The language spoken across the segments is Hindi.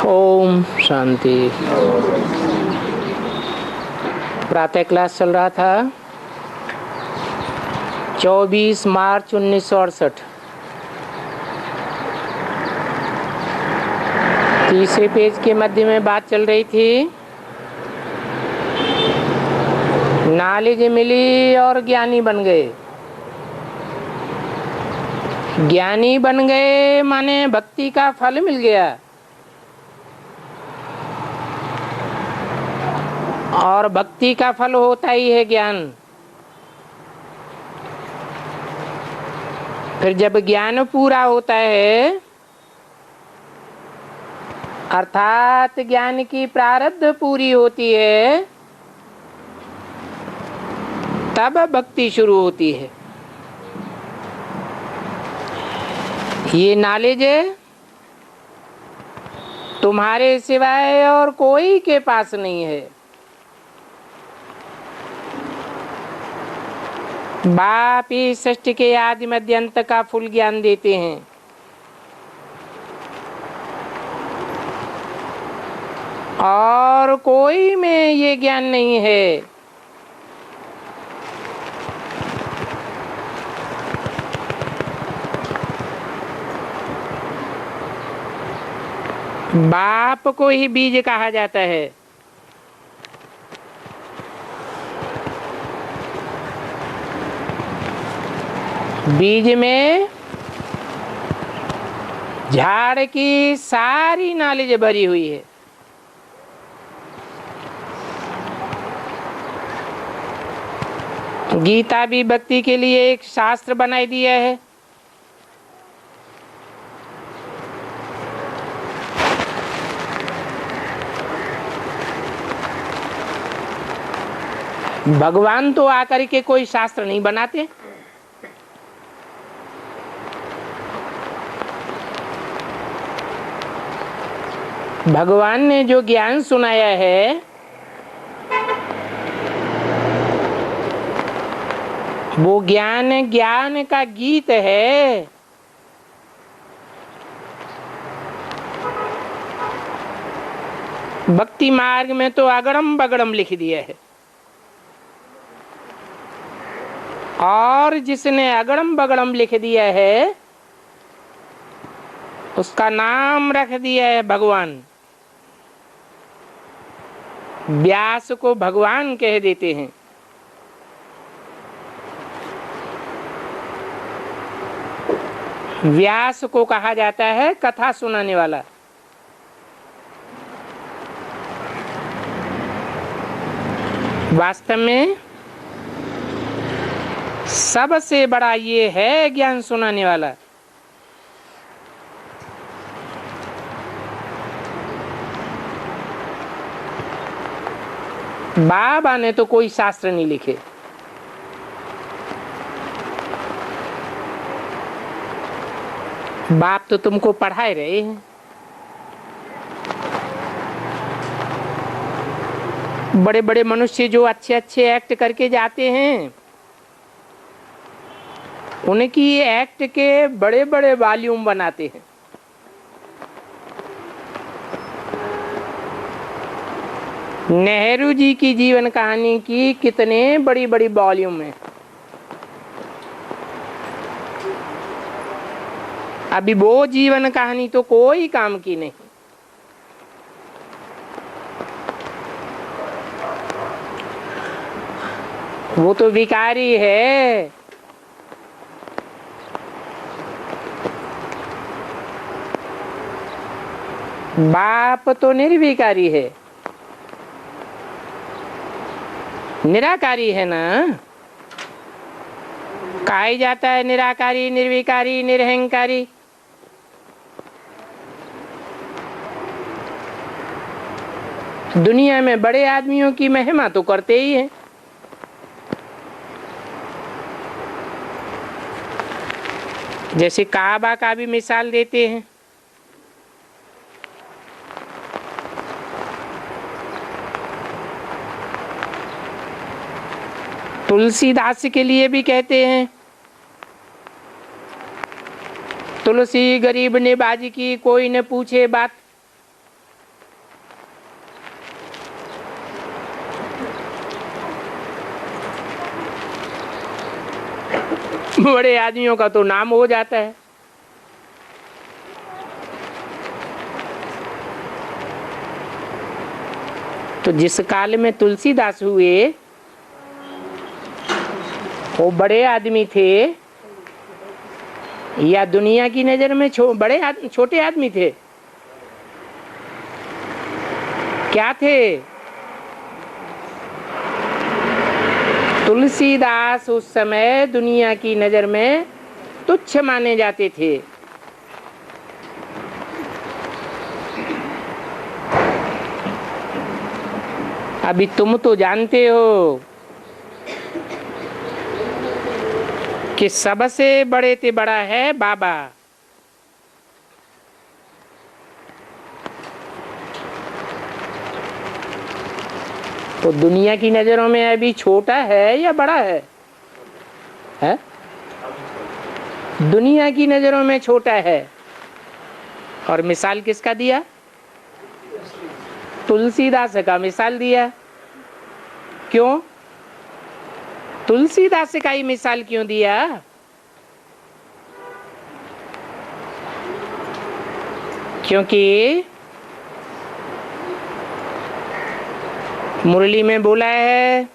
ओम शांति। प्रातः क्लास चल रहा था 24 मार्च 1968। तीसरे पेज के मध्य में बात चल रही थी, नॉलेज मिली और ज्ञानी बन गए। ज्ञानी बन गए माने भक्ति का फल मिल गया, और भक्ति का फल होता ही है ज्ञान। फिर जब ज्ञान पूरा होता है, अर्थात ज्ञान की प्रारब्ध पूरी होती है, तब भक्ति शुरू होती है। ये नॉलेज तुम्हारे सिवाय और कोई के पास नहीं है। बाप ही सृष्टि के आदि मध्य अंत का फुल ज्ञान देते हैं। और कोई में ये ज्ञान नहीं है। बाप को ही बीज कहा जाता है। बीज में झाड़ की सारी नॉलेज भरी हुई है। गीता भी भक्ति के लिए एक शास्त्र बनाई दिया है। भगवान तो आकर के कोई शास्त्र नहीं बनाते। भगवान ने जो ज्ञान सुनाया है, वो ज्ञान ज्ञान का गीत है। भक्ति मार्ग में तो अगड़म बगड़म लिख दिया है। और जिसने अगड़म बगड़म लिख दिया है, उसका नाम रख दिया है भगवान। व्यास को भगवान कह देते हैं। व्यास को कहा जाता है कथा सुनाने वाला। वास्तव में सबसे बड़ा ये है ज्ञान सुनाने वाला। बाबा ने तो कोई शास्त्र नहीं लिखे। बाप तो तुमको पढ़ाए रहे हैं। बड़े बड़े मनुष्य जो अच्छे अच्छे एक्ट करके जाते हैं, उनकी एक्ट के बड़े बड़े वॉल्यूम बनाते हैं। नेहरू जी की जीवन कहानी की कितने बड़ी बड़ी वॉल्यूम है। अभी वो जीवन कहानी तो कोई काम की नहीं। वो तो भिखारी है। बाप तो निर्विकारी है, निराकारी है ना। कहा ही जाता है निराकारी, निर्विकारी, निरहंकारी। दुनिया में बड़े आदमियों की महिमा तो करते ही हैं। जैसे काबा का भी मिसाल देते हैं। तुलसीदास के लिए भी कहते हैं, तुलसी गरीब ने बाजी की, कोई न पूछे बात। बड़े आदमियों का तो नाम हो जाता है। तो जिस काल में तुलसीदास हुए वो बड़े आदमी थे या दुनिया की नजर में छोटे आदमी थे? क्या थे? तुलसीदास उस समय दुनिया की नजर में तुच्छ माने जाते थे। अभी तुम तो जानते हो कि सबसे बड़े से बड़ा है बाबा। तो दुनिया की नजरों में अभी छोटा है या बड़ा है? दुनिया की नजरों में छोटा है। और मिसाल किसका दिया? तुलसीदास का मिसाल दिया। क्यों? तुलसीदास का ही मिसाल क्यों दिया? क्योंकि मुरली में बोला है,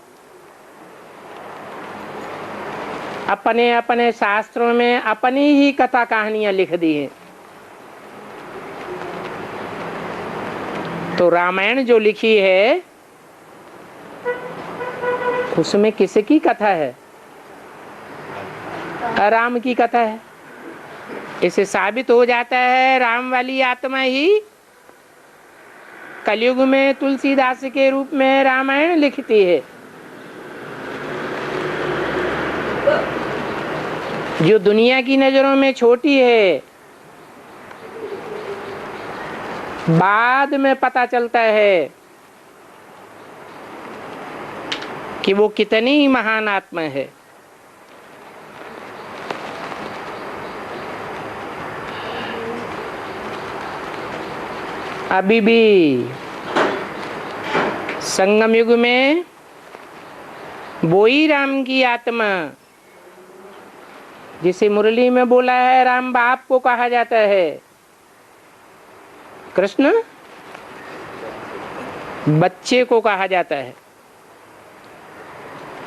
अपने अपने शास्त्रों में अपनी ही कथा कहानियां लिख दी हैं। तो रामायण जो लिखी है उसमें किसकी कथा है? राम की कथा है। इसे साबित हो जाता है राम वाली आत्मा ही कलयुग में तुलसीदास के रूप में रामायण लिखती है। जो दुनिया की नजरों में छोटी है, बाद में पता चलता है कि वो कितनी महान आत्मा है। अभी भी संगम युग में वो ही राम की आत्मा जिसे मुरली में बोला है राम बाप को कहा जाता है, कृष्ण बच्चे को कहा जाता है।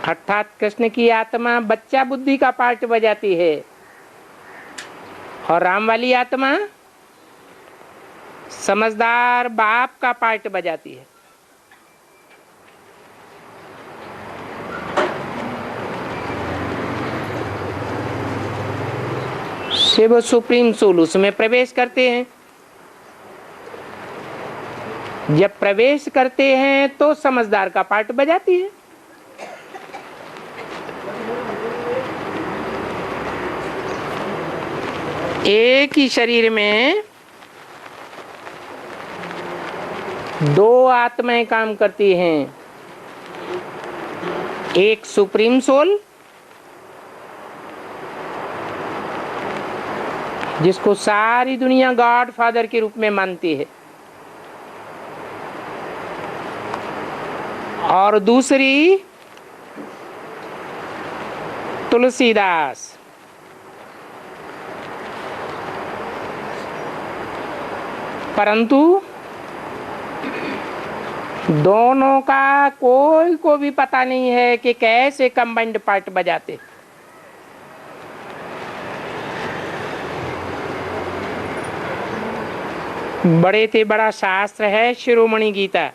अर्थात कृष्ण की आत्मा बच्चा बुद्धि का पार्ट बजाती है और राम वाली आत्मा समझदार बाप का पार्ट बजाती है। शिव सुप्रीम सोल उसमें प्रवेश करते हैं। जब प्रवेश करते हैं तो समझदार का पार्ट बजाती है। एक ही शरीर में दो आत्माएं काम करती हैं, एक सुप्रीम सोल जिसको सारी दुनिया गॉड फादर के रूप में मानती है, और दूसरी तुलसीदास। परंतु दोनों का कोई को भी पता नहीं है कि कैसे कंबाइंड पार्ट बजाते। बड़े से बड़ा शास्त्र है शिरोमणि गीता।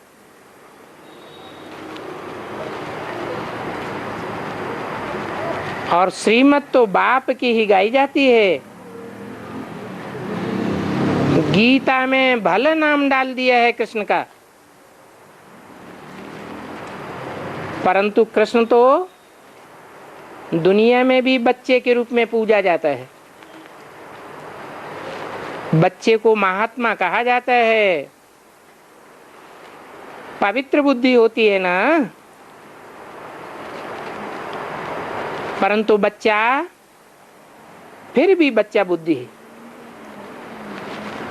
और श्रीमत तो बाप की ही गाई जाती है। गीता में भले नाम डाल दिया है कृष्ण का, परंतु कृष्ण तो दुनिया में भी बच्चे के रूप में पूजा जाता है। बच्चे को महात्मा कहा जाता है। पवित्र बुद्धि होती है ना, परंतु बच्चा फिर भी बच्चा बुद्धि है।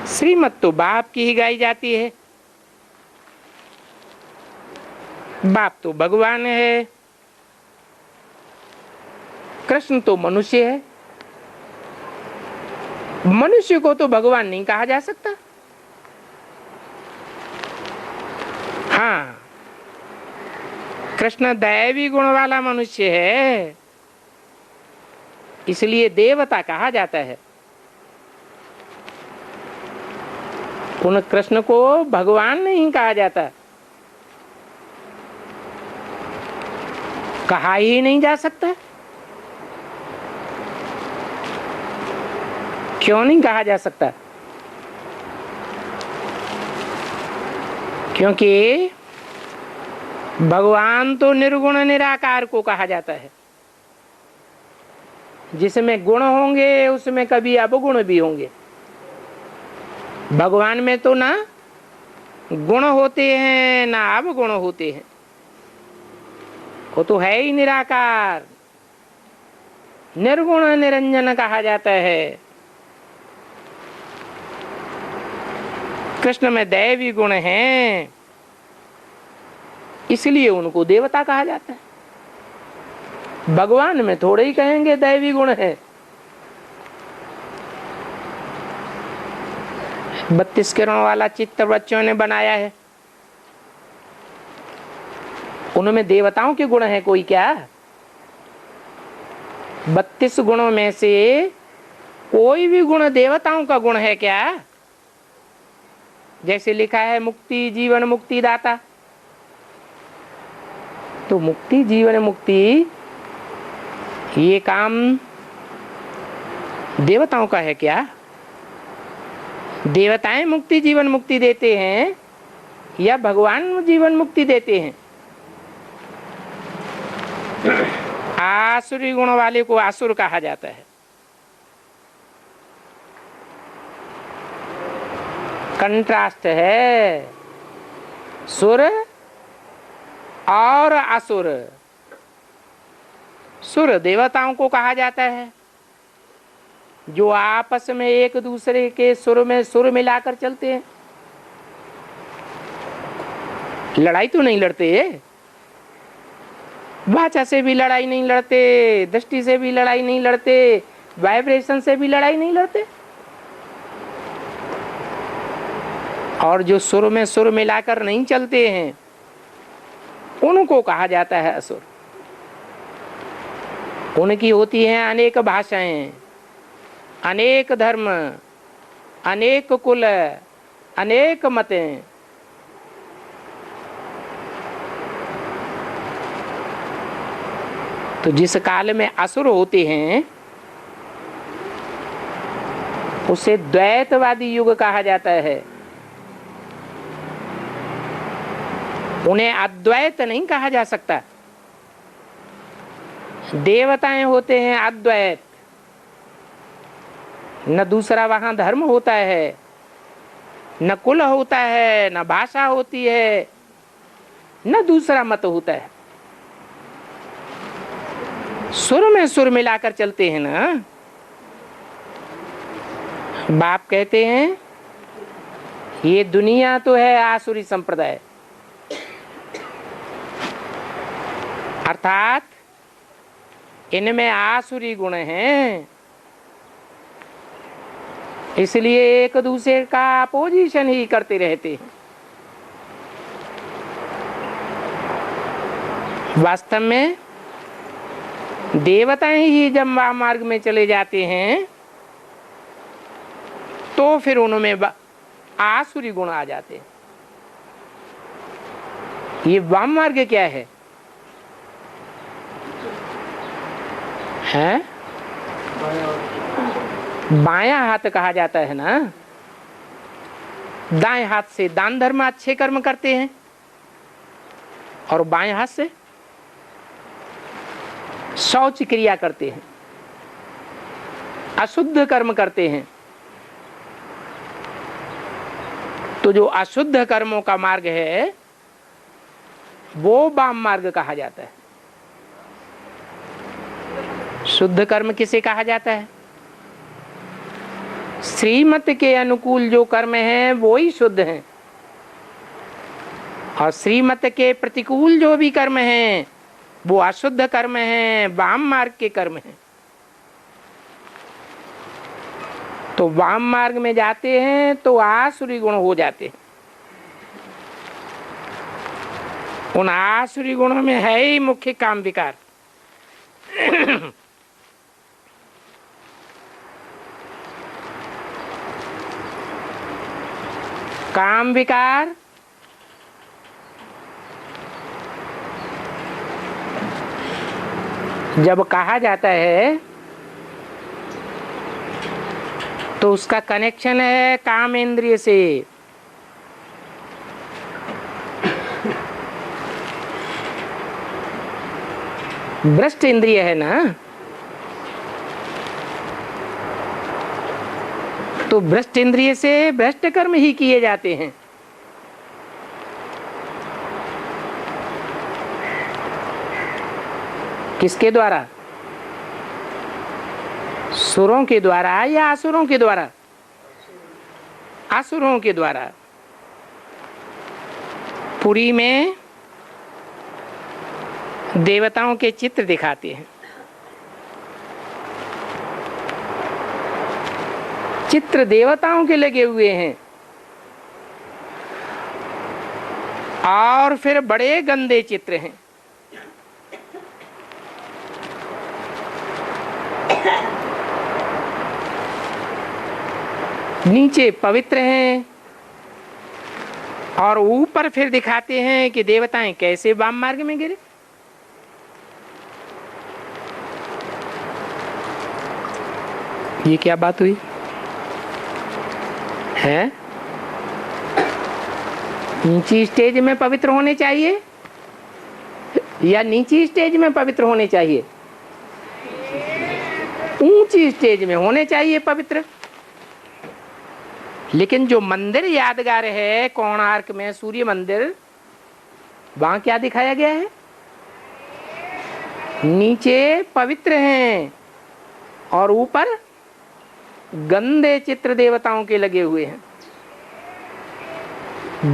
श्रीमत तो बाप की ही गाई जाती है। बाप तो भगवान है, कृष्ण तो मनुष्य है। मनुष्य को तो भगवान नहीं कहा जा सकता। हाँ, कृष्ण दैवी गुण वाला मनुष्य है, इसलिए देवता कहा जाता है। उन कृष्ण को भगवान नहीं कहा जाता, कहा ही नहीं जा सकता। क्यों नहीं कहा जा सकता? क्योंकि भगवान तो निर्गुण निराकार को कहा जाता है। जिसमें गुण होंगे उसमें कभी अवगुण भी होंगे। भगवान में तो ना गुण होते हैं ना अवगुण होते हैं, वो तो है ही निराकार, निर्गुण निरंजन कहा जाता है। कृष्ण में दैवी गुण हैं, इसलिए उनको देवता कहा जाता है। भगवान में थोड़े ही कहेंगे दैवी गुण है। 32 किरणों वाला चित्त बच्चों ने बनाया है, उनमें देवताओं के गुण है कोई क्या? 32 गुणों में से कोई भी गुण देवताओं का गुण है क्या? जैसे लिखा है मुक्ति जीवन मुक्ति दाता, तो मुक्ति जीवन मुक्ति ये काम देवताओं का है क्या? देवताएं मुक्ति जीवन मुक्ति देते हैं या भगवान जीवन मुक्ति देते हैं? आसुरी गुण वाले को आसुर कहा जाता है। कंट्रास्ट है सुर और असुर। सुर देवताओं को कहा जाता है जो आपस में एक दूसरे के सुर में सुर मिलाकर चलते हैं। लड़ाई तो नहीं लड़ते, वाचा से भी लड़ाई नहीं लड़ते, दृष्टि से भी लड़ाई नहीं लड़ते, वाइब्रेशन से भी लड़ाई नहीं लड़ते। और जो सुर में सुर मिलाकर नहीं चलते हैं उनको कहा जाता है असुर। उनकी होती हैं अनेक भाषाएं, अनेक धर्म, अनेक कुल, अनेक मतें। तो जिस काल में असुर होते हैं उसे द्वैतवादी युग कहा जाता है। उन्हें अद्वैत नहीं कहा जा सकता। देवताएं होते हैं अद्वैत, न दूसरा वहां धर्म होता है, न कुल होता है, न भाषा होती है, न दूसरा मत होता है। सुर में सुर मिलाकर चलते हैं ना। बाप कहते हैं ये दुनिया तो है आसुरी संप्रदाय, अर्थात इनमें आसुरी गुण हैं, इसलिए एक दूसरे का अपोजिशन ही करते रहते हैं। वास्तव में देवताएं ही जब वाम मार्ग में चले जाते हैं तो फिर उनमें आसुरी गुण आ जाते हैं। ये वाम मार्ग क्या है? हैं? बायां हाथ कहा जाता है ना। दाएं हाथ से दान धर्म अच्छे कर्म करते हैं और बाएं हाथ से शौच क्रिया करते हैं, अशुद्ध कर्म करते हैं। तो जो अशुद्ध कर्मों का मार्ग है वो वाम मार्ग कहा जाता है। शुद्ध कर्म किसे कहा जाता है? श्रीमत के अनुकूल जो कर्म हैं वो ही शुद्ध हैं, और श्रीमत के प्रतिकूल जो भी कर्म हैं वो अशुद्ध कर्म हैं, वाम मार्ग के कर्म हैं। तो वाम मार्ग में जाते हैं तो आसुरी गुण हो जाते हैं। उन आसुरी गुणों में है ही मुख्य काम विकार। काम विकार जब कहा जाता है तो उसका कनेक्शन है काम इंद्रिय से। भ्रष्ट इंद्रिय है ना, तो भ्रष्ट इंद्रिय से भ्रष्ट कर्म ही किए जाते हैं। किसके द्वारा? सुरों के द्वारा या असुरों के द्वारा? असुरों के द्वारा। पुरी में देवताओं के चित्र दिखाते हैं। चित्र देवताओं के लगे हुए हैं और फिर बड़े गंदे चित्र हैं। नीचे पवित्र हैं और ऊपर फिर दिखाते हैं कि देवताएं कैसे वाम मार्ग में गिरे। ये क्या बात हुई है? नीची स्टेज में पवित्र होने चाहिए या नीची स्टेज में पवित्र होने चाहिए? ऊंची स्टेज में होने चाहिए पवित्र। लेकिन जो मंदिर यादगार है कोणार्क में सूर्य मंदिर, वहां क्या दिखाया गया है? नीचे पवित्र हैं और ऊपर गंदे चित्र देवताओं के लगे हुए हैं।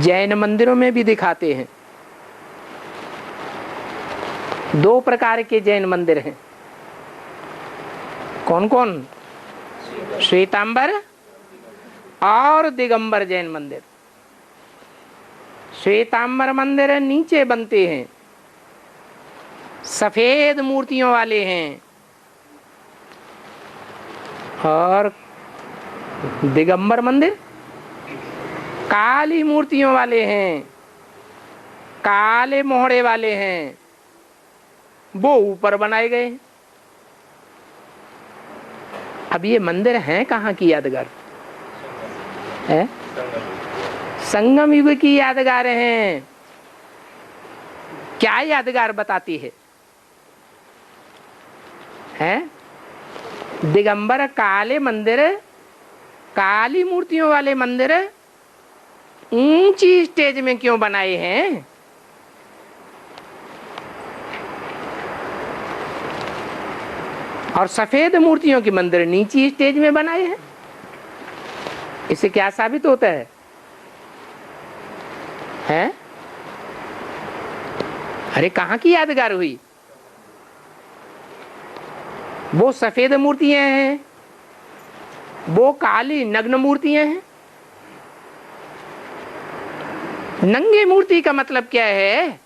जैन मंदिरों में भी दिखाते हैं। दो प्रकार के जैन मंदिर हैं। कौन कौन? श्वेतांबर और दिगंबर जैन मंदिर। श्वेतांबर मंदिर नीचे बनते हैं, सफेद मूर्तियों वाले हैं, और दिगंबर मंदिर काली मूर्तियों वाले हैं, काले मोहड़े वाले हैं। वो ऊपर बनाए गए हैं। अब ये मंदिर हैं कहाँ की यादगार है? संगम युग की यादगार हैं। क्या यादगार बताती है? हैं? दिगंबर काले मंदिर, काली मूर्तियों वाले मंदिर ऊंची स्टेज में क्यों बनाए हैं? और सफेद मूर्तियों के मंदिर नीची स्टेज में बनाए हैं। इससे क्या साबित होता है? हैं? अरे कहाँ की यादगार हुई? वो सफेद मूर्तियां हैं, वो काली नग्न मूर्तियां हैं। नंगे मूर्ति का मतलब क्या है?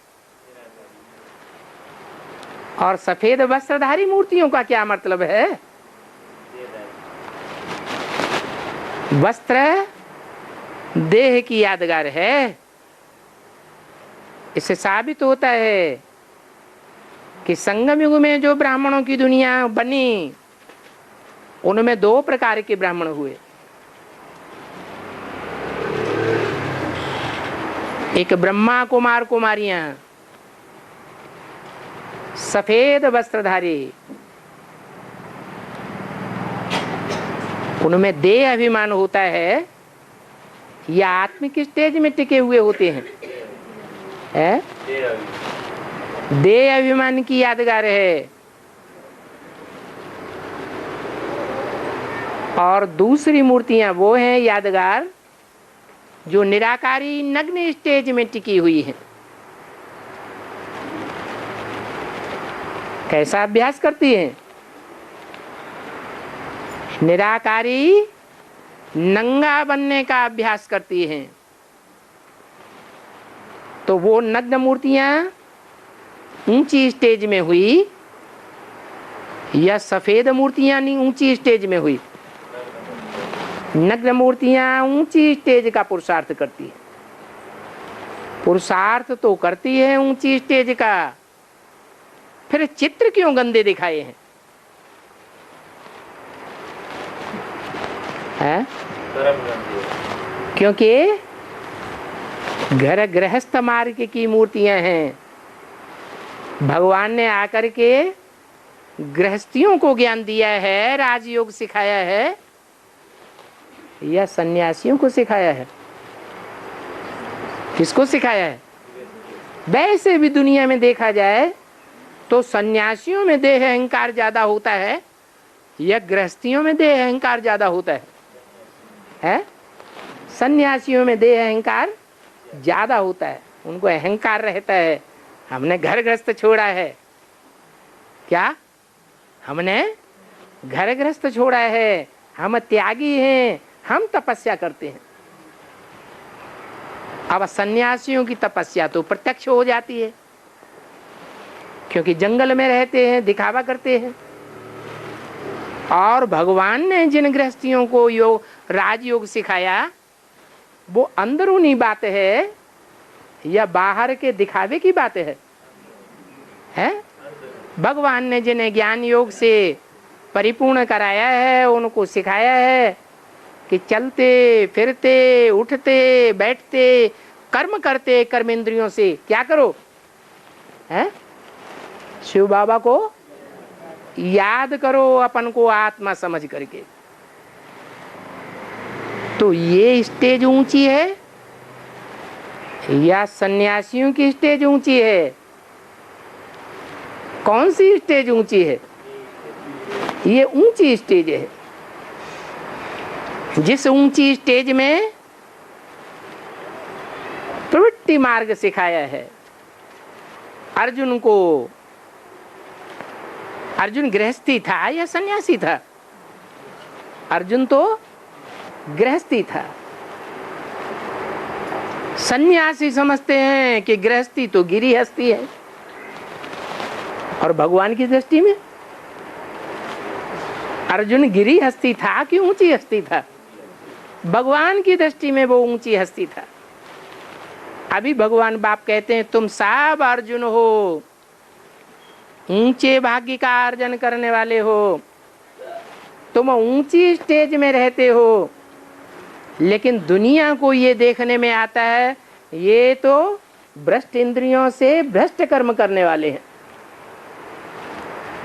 और सफेद वस्त्रधारी मूर्तियों का क्या मतलब है? वस्त्र देह की यादगार है। इससे साबित होता है कि संगम युग में जो ब्राह्मणों की दुनिया बनी, उनमें दो प्रकार के ब्राह्मण हुए। एक ब्रह्मा कुमार कुमारियां, सफेद वस्त्रधारी, उनमें देह अभिमान होता है या आत्मिक स्टेज में टिके हुए होते हैं? देह अभिमान की यादगार है। और दूसरी मूर्तियां वो हैं यादगार जो निराकारी नग्न स्टेज में टिकी हुई हैं। कैसा अभ्यास करती हैं? निराकारी नंगा बनने का अभ्यास करती हैं, तो वो नग्न मूर्तियां ऊंची स्टेज में हुई या सफेद मूर्तियां नहीं ऊंची स्टेज में हुई? नग्न मूर्तियां ऊंची स्टेज का पुरुषार्थ करती है। पुरुषार्थ तो करती है ऊंची स्टेज का, फिर चित्र क्यों गंदे दिखाए हैं? है? क्योंकि घर गृहस्थ मार्ग की मूर्तियां हैं। भगवान ने आकर के गृहस्थियों को ज्ञान दिया है, राजयोग सिखाया है, या सन्यासियों को सिखाया है? किसको सिखाया है? वैसे भी दुनिया में देखा जाए तो सन्यासियों में देह अहंकार ज्यादा होता है या गृहस्थियों में देह अहंकार ज्यादा होता है? सन्यासियों में देह अहंकार ज्यादा होता है। उनको अहंकार रहता है, हमने घर गृहस्थ छोड़ा है। क्या? हमने घर गृहस्थ छोड़ा है, हम त्यागी हैं, हम तपस्या करते हैं। अब सन्यासियों की तपस्या तो प्रत्यक्ष हो जाती है, क्योंकि जंगल में रहते हैं, दिखावा करते हैं। और भगवान ने जिन गृहस्थियों को योग राजयोग सिखाया वो अंदरूनी बात है या बाहर के दिखावे की बात है? भगवान ने जिन्हें ज्ञान योग से परिपूर्ण कराया है, उनको सिखाया है कि चलते फिरते उठते बैठते कर्म करते कर्मेंद्रियों से क्या करो? शिव बाबा को याद करो, अपन को आत्मा समझ करके। तो ये स्टेज ऊंची है या सन्यासियों की स्टेज ऊंची है? कौन सी स्टेज ऊंची है? ये ऊंची स्टेज है। जिस ऊंची स्टेज में प्रवृत्ति मार्ग सिखाया है अर्जुन को। अर्जुन गृहस्थी था या सन्यासी था? अर्जुन तो गृहस्थी था। सन्यासी समझते हैं कि गृहस्थी तो गिरी हस्ती है, और भगवान की दृष्टि में अर्जुन गिरी हस्ती था कि ऊंची हस्ती था? भगवान की दृष्टि में वो ऊंची हस्ती था। अभी भगवान बाप कहते हैं तुम सब अर्जुन हो, ऊंचे भाग्य का अर्जन करने वाले हो, तुम ऊंची स्टेज में रहते हो, लेकिन दुनिया को ये देखने में आता है ये तो भ्रष्ट इंद्रियों से भ्रष्ट कर्म करने वाले हैं।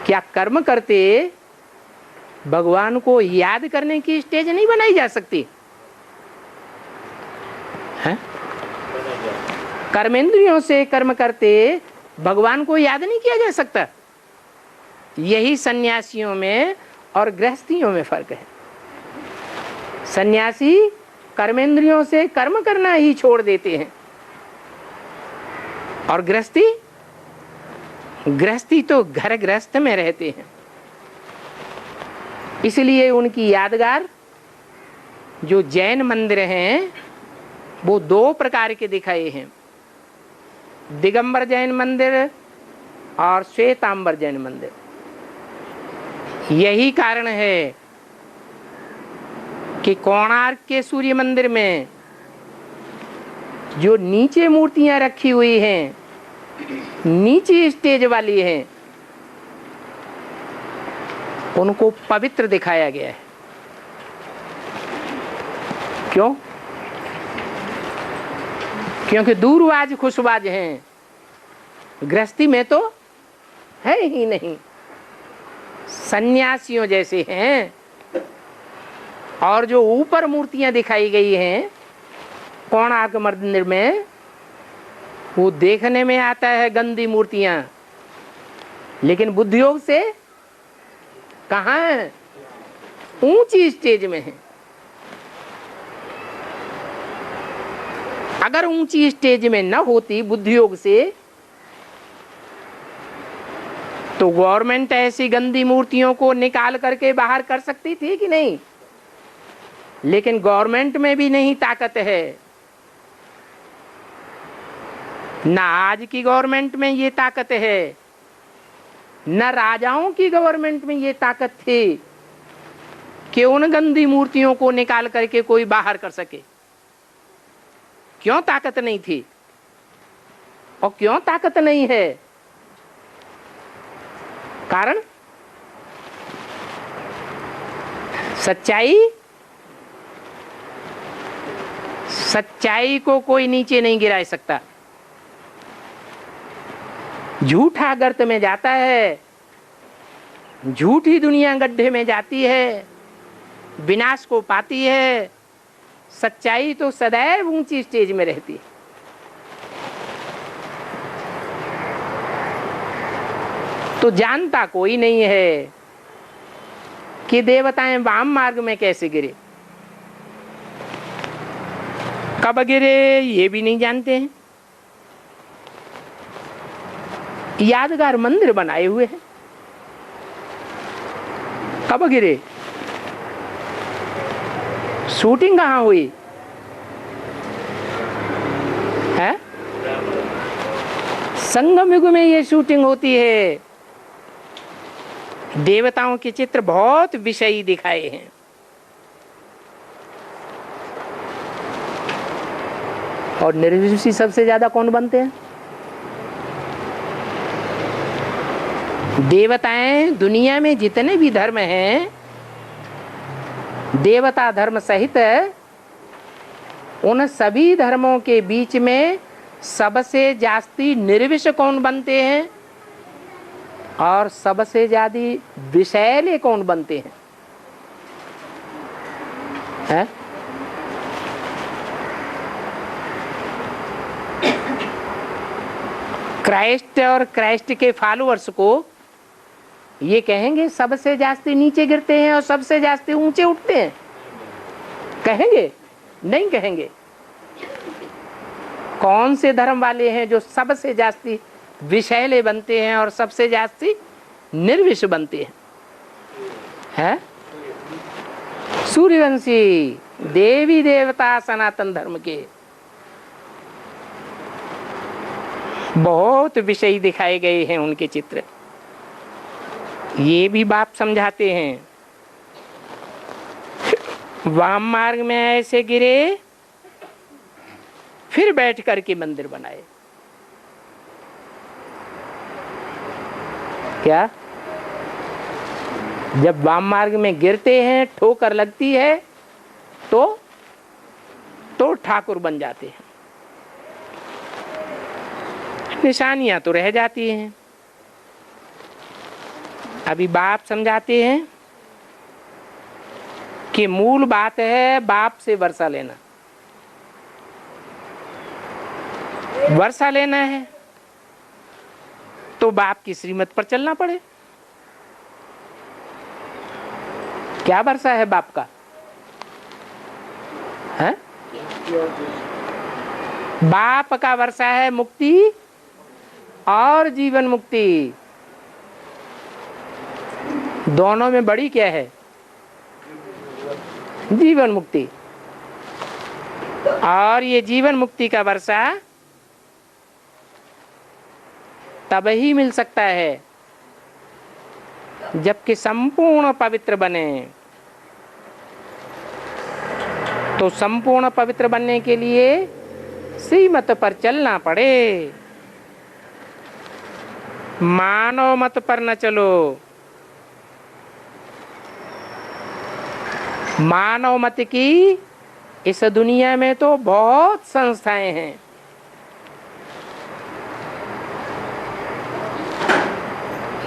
क्या कर्म करते भगवान को याद करने की स्टेज नहीं बनाई जा सकती है? कर्मेंद्रियों से कर्म करते भगवान को याद नहीं किया जा सकता। यही सन्यासियों में और गृहस्थियों में फर्क है। सन्यासी कर्मेंद्रियों से कर्म करना ही छोड़ देते हैं, और गृहस्थी तो घर गृहस्थ में रहते हैं। इसलिए उनकी यादगार जो जैन मंदिर हैं वो दो प्रकार के दिखाए हैं, दिगंबर जैन मंदिर और श्वेतांबर जैन मंदिर। यही कारण है कि कोणार्क के सूर्य मंदिर में जो नीचे मूर्तियां रखी हुई हैं, नीचे स्टेज वाली हैं, उनको पवित्र दिखाया गया है। क्यों? क्योंकि दूरवाज खुशवाज हैं, गृहस्थी में तो है ही नहीं। सन्यासियों जैसे हैं। और जो ऊपर मूर्तियां दिखाई गई हैं कोणार्क मंदिर में, वो देखने में आता है गंदी मूर्तियां, लेकिन बुद्धियोग से कहाँ है? ऊंची स्टेज में है। अगर ऊंची स्टेज में न होती बुद्धियोग से, तो गवर्नमेंट ऐसी गंदी मूर्तियों को निकाल करके बाहर कर सकती थी कि नहीं? लेकिन गवर्नमेंट में भी नहीं ताकत है, ना आज की गवर्नमेंट में ये ताकत है, न राजाओं की गवर्नमेंट में ये ताकत थी कि उन गंदी मूर्तियों को निकाल करके कोई बाहर कर सके। क्यों ताकत नहीं थी और क्यों ताकत नहीं है? कारण सच्चाई को कोई नीचे नहीं गिरा सकता। झूठा गर्त में जाता है, झूठी दुनिया गड्ढे में जाती है, विनाश को पाती है। सच्चाई तो सदैव ऊंची स्टेज में रहती है। तो जानता कोई नहीं है कि देवताएं वाम मार्ग में कैसे गिरे, कब गिरे, ये भी नहीं जानते हैं। यादगार मंदिर बनाए हुए हैं, कब गिरे, शूटिंग कहां हुई है? संगम युग में ये शूटिंग होती है। देवताओं के चित्र बहुत विषयी दिखाए हैं। और निर्विषयी सबसे ज्यादा कौन बनते हैं? देवताएं, दुनिया में जितने भी धर्म हैं, देवता धर्म सहित उन सभी धर्मों के बीच में सबसे जास्ती निर्विष कौन बनते हैं और सबसे ज्यादा विषैले कौन बनते हैं? है? क्राइस्ट और क्राइस्ट के फॉलोअर्स को ये कहेंगे सबसे जास्ती नीचे गिरते हैं और सबसे जास्ती ऊंचे उठते हैं? कहेंगे? नहीं कहेंगे। कौन से धर्म वाले हैं जो सबसे जास्ती विषैले बनते हैं और सबसे जास्ती निर्विष बनते हैं? है? सूर्यवंशी, देवी देवता सनातन धर्म के बहुत विषयी दिखाए गए हैं उनके चित्र। ये भी बाप समझाते हैं, वाम मार्ग में ऐसे गिरे, फिर बैठ करके मंदिर बनाए। क्या? जब वाम मार्ग में गिरते हैं, ठोकर लगती है, तो ठाकुर बन जाते हैं। निशानियां तो रह जाती हैं। अभी बाप समझाते हैं कि मूल बात है बाप से वर्षा लेना। वर्षा लेना है तो बाप की श्रीमत पर चलना पड़े। क्या वर्षा है बाप का? है? बाप का वर्षा है मुक्ति और जीवन मुक्ति। दोनों में बड़ी क्या है? जीवन मुक्ति। और ये जीवन मुक्ति का वर्षा तब ही मिल सकता है जबकि संपूर्ण पवित्र बने। तो संपूर्ण पवित्र बनने के लिए श्रीमत पर चलना पड़े। मानव मत पर न चलो। मानव मत की इस दुनिया में तो बहुत संस्थाएं हैं।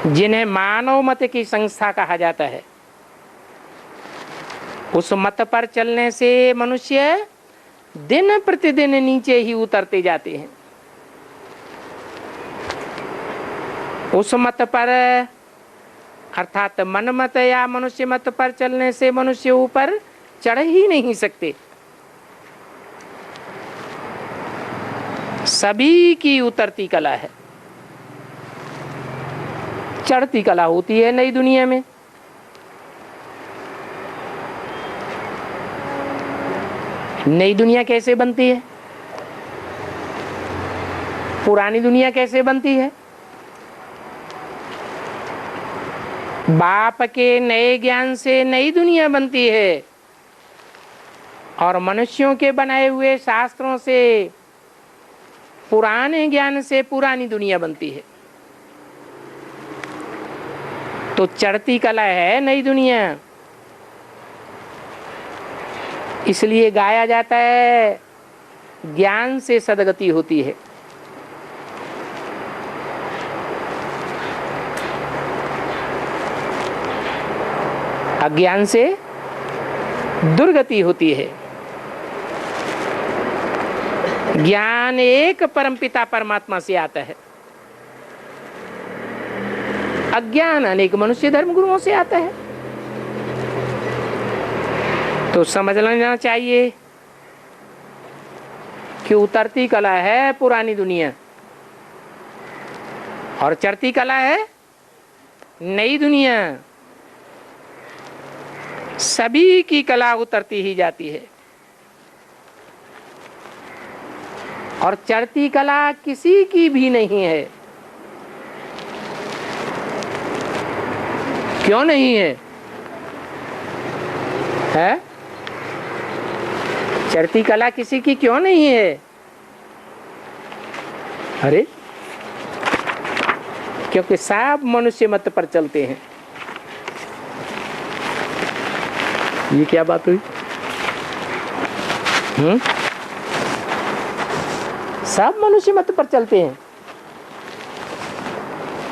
जिन्हें मानव मत की संस्था कहा जाता है। उस मत पर चलने से मनुष्य दिन प्रतिदिन नीचे ही उतरते जाते हैं। उस मत पर अर्थात मन मत या मनुष्य मत पर चलने से मनुष्य ऊपर चढ़ ही नहीं सकते। सभी की उतरती कला है, चढ़ती कला होती है नई दुनिया में। नई दुनिया कैसे बनती है? पुरानी दुनिया कैसे बनती है? बाप के नए ज्ञान से नई दुनिया बनती है और मनुष्यों के बनाए हुए शास्त्रों से, पुराने ज्ञान से पुरानी दुनिया बनती है। तो चढ़ती कला है नई दुनिया। इसलिए गाया जाता है ज्ञान से सदगति होती है। अज्ञान से दुर्गति होती है। ज्ञान एक परमपिता परमात्मा से आता है, अज्ञान अनेक मनुष्य धर्म गुरुओं से आता है। तो समझ लेना चाहिए कि उतरती कला है पुरानी दुनिया और चढ़ती कला है नई दुनिया। सभी की कला उतरती ही जाती है और चढ़ती कला किसी की भी नहीं है। क्यों नहीं है? है? चढ़ती कला किसी की क्यों नहीं है? अरे, क्योंकि सब मनुष्य मत पर चलते हैं। ये क्या बात हुई? सब मनुष्य मत पर चलते हैं,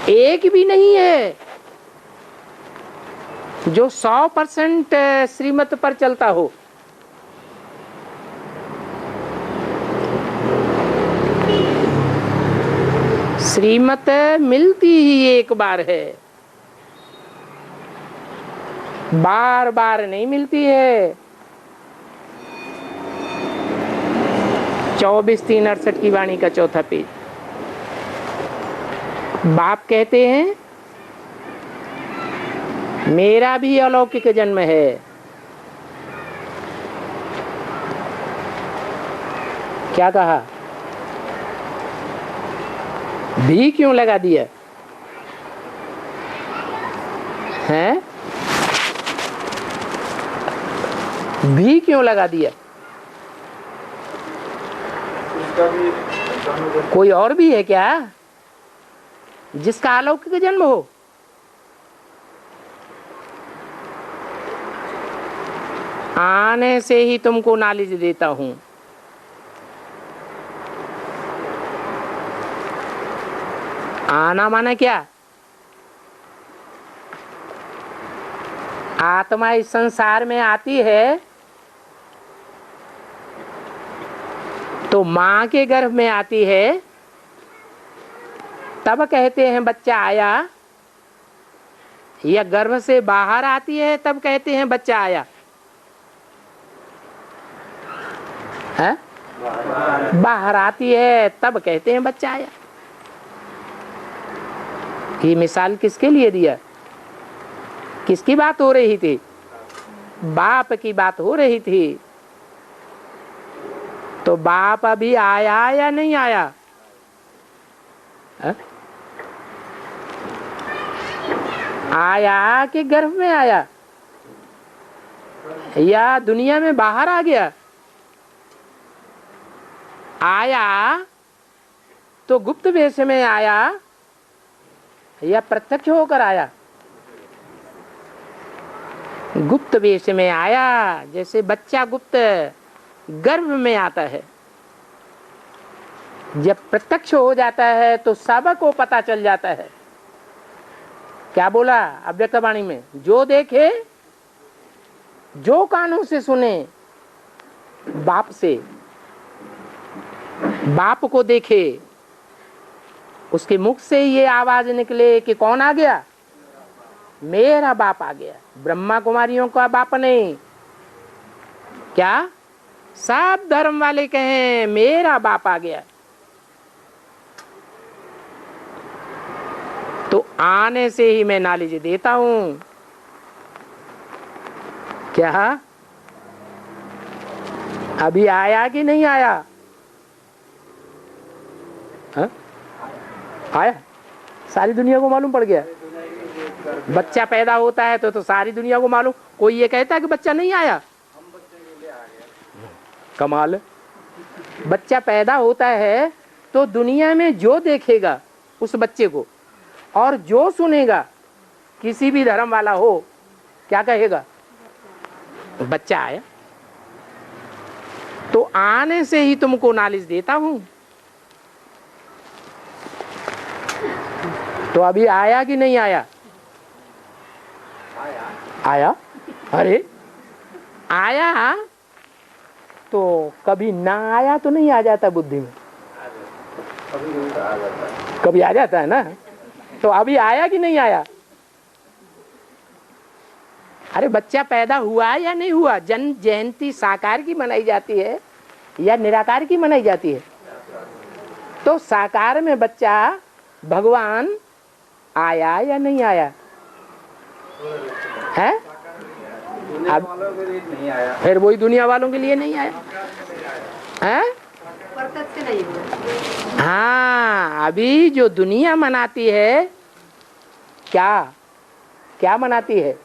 एक भी नहीं है जो 100% श्रीमत पर चलता हो। श्रीमत मिलती ही एक बार है, बार बार नहीं मिलती है। 24/3/68 की वाणी का 4था पेज। बाप कहते हैं मेरा भी अलौकिक जन्म है। क्या कहा? भी क्यों लगा दिया है? भी क्यों लगा दिया? कोई और भी है क्या जिसका अलौकिक जन्म हो? आने से ही तुमको नॉलेज देता हूं। आना माना क्या? आत्मा इस संसार में आती है तो मां के गर्भ में आती है, तब कहते हैं बच्चा आया, या गर्भ से बाहर आती है तब कहते हैं बच्चा आया है? बाहर आती है तब कहते हैं बच्चा आया। ये मिसाल किसके लिए दिया? किसकी बात हो रही थी? बाप की बात हो रही थी। तो बाप अभी आया या नहीं आया? है? आया कि गर्भ में आया, या दुनिया में बाहर आ गया? आया तो गुप्त वेश में आया या प्रत्यक्ष होकर आया? गुप्त वेश में आया। जैसे बच्चा गुप्त गर्भ में आता है, जब प्रत्यक्ष हो जाता है तो सबको पता चल जाता है। क्या बोला अव्यक्तवाणी में? जो देखे, जो कानों से सुने, बाप से, बाप को देखे, उसके मुख से ये आवाज निकले कि कौन आ गया? मेरा बाप आ गया। ब्रह्मा कुमारियों का बाप नहीं। क्या? सब धर्म वाले कहें मेरा बाप आ गया। तो आने से ही मैं नॉलेज देता हूं। क्या? अभी आया कि नहीं आया? हा? आया, सारी दुनिया को मालूम पड़ गया। बच्चा पैदा होता है तो सारी दुनिया को मालूम। कोई ये कहता है कि बच्चा नहीं आया? कमाल है। बच्चा पैदा होता है तो दुनिया में जो देखेगा उस बच्चे को और जो सुनेगा, किसी भी धर्म वाला हो, क्या कहेगा? बच्चा आया। तो आने से ही तुमको नॉलेज देता हूं। तो अभी आया कि नहीं आया? आया। अरे आया तो कभी ना आया तो नहीं आ जाता बुद्धि में? कभी आ जाता है ना। तो अभी आया कि नहीं आया? अरे बच्चा पैदा हुआ या नहीं हुआ? जन्म जयंती साकार की मनाई जाती है या निराकार की मनाई जाती है? तो साकार में बच्चा भगवान आया या नहीं आया है? अब नहीं आया, फिर वही दुनिया वालों के लिए नहीं आया है? हाँ, अभी जो दुनिया मनाती है, क्या क्या मनाती है?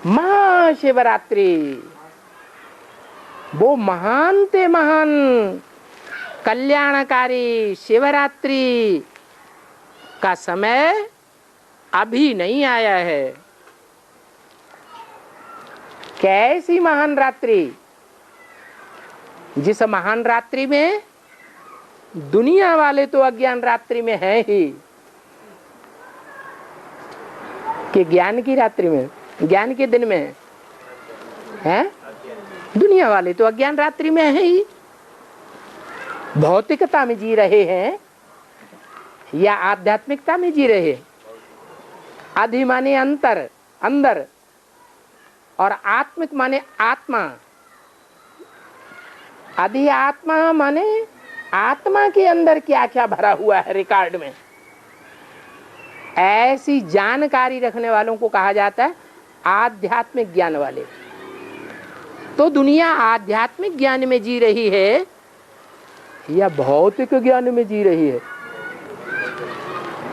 महाशिवरात्रि। वो महान ते महान कल्याणकारी शिवरात्रि का समय अभी नहीं आया है। कैसी महान रात्रि? जिस महान रात्रि में दुनिया वाले तो अज्ञान रात्रि में है ही, कि ज्ञान की रात्रि में, ज्ञान के दिन में है? दुनिया वाले तो अज्ञान रात्रि में है ही। भौतिकता में जी रहे हैं या आध्यात्मिकता में जी रहे? अधि माने अंतर, अंदर, और आत्मिक माने आत्मा। अधि आत्मा माने आत्मा के अंदर क्या क्या भरा हुआ है रिकॉर्ड में। ऐसी जानकारी रखने वालों को कहा जाता है आध्यात्मिक ज्ञान वाले। तो दुनिया आध्यात्मिक ज्ञान में जी रही है या भौतिक ज्ञान में जी रही है?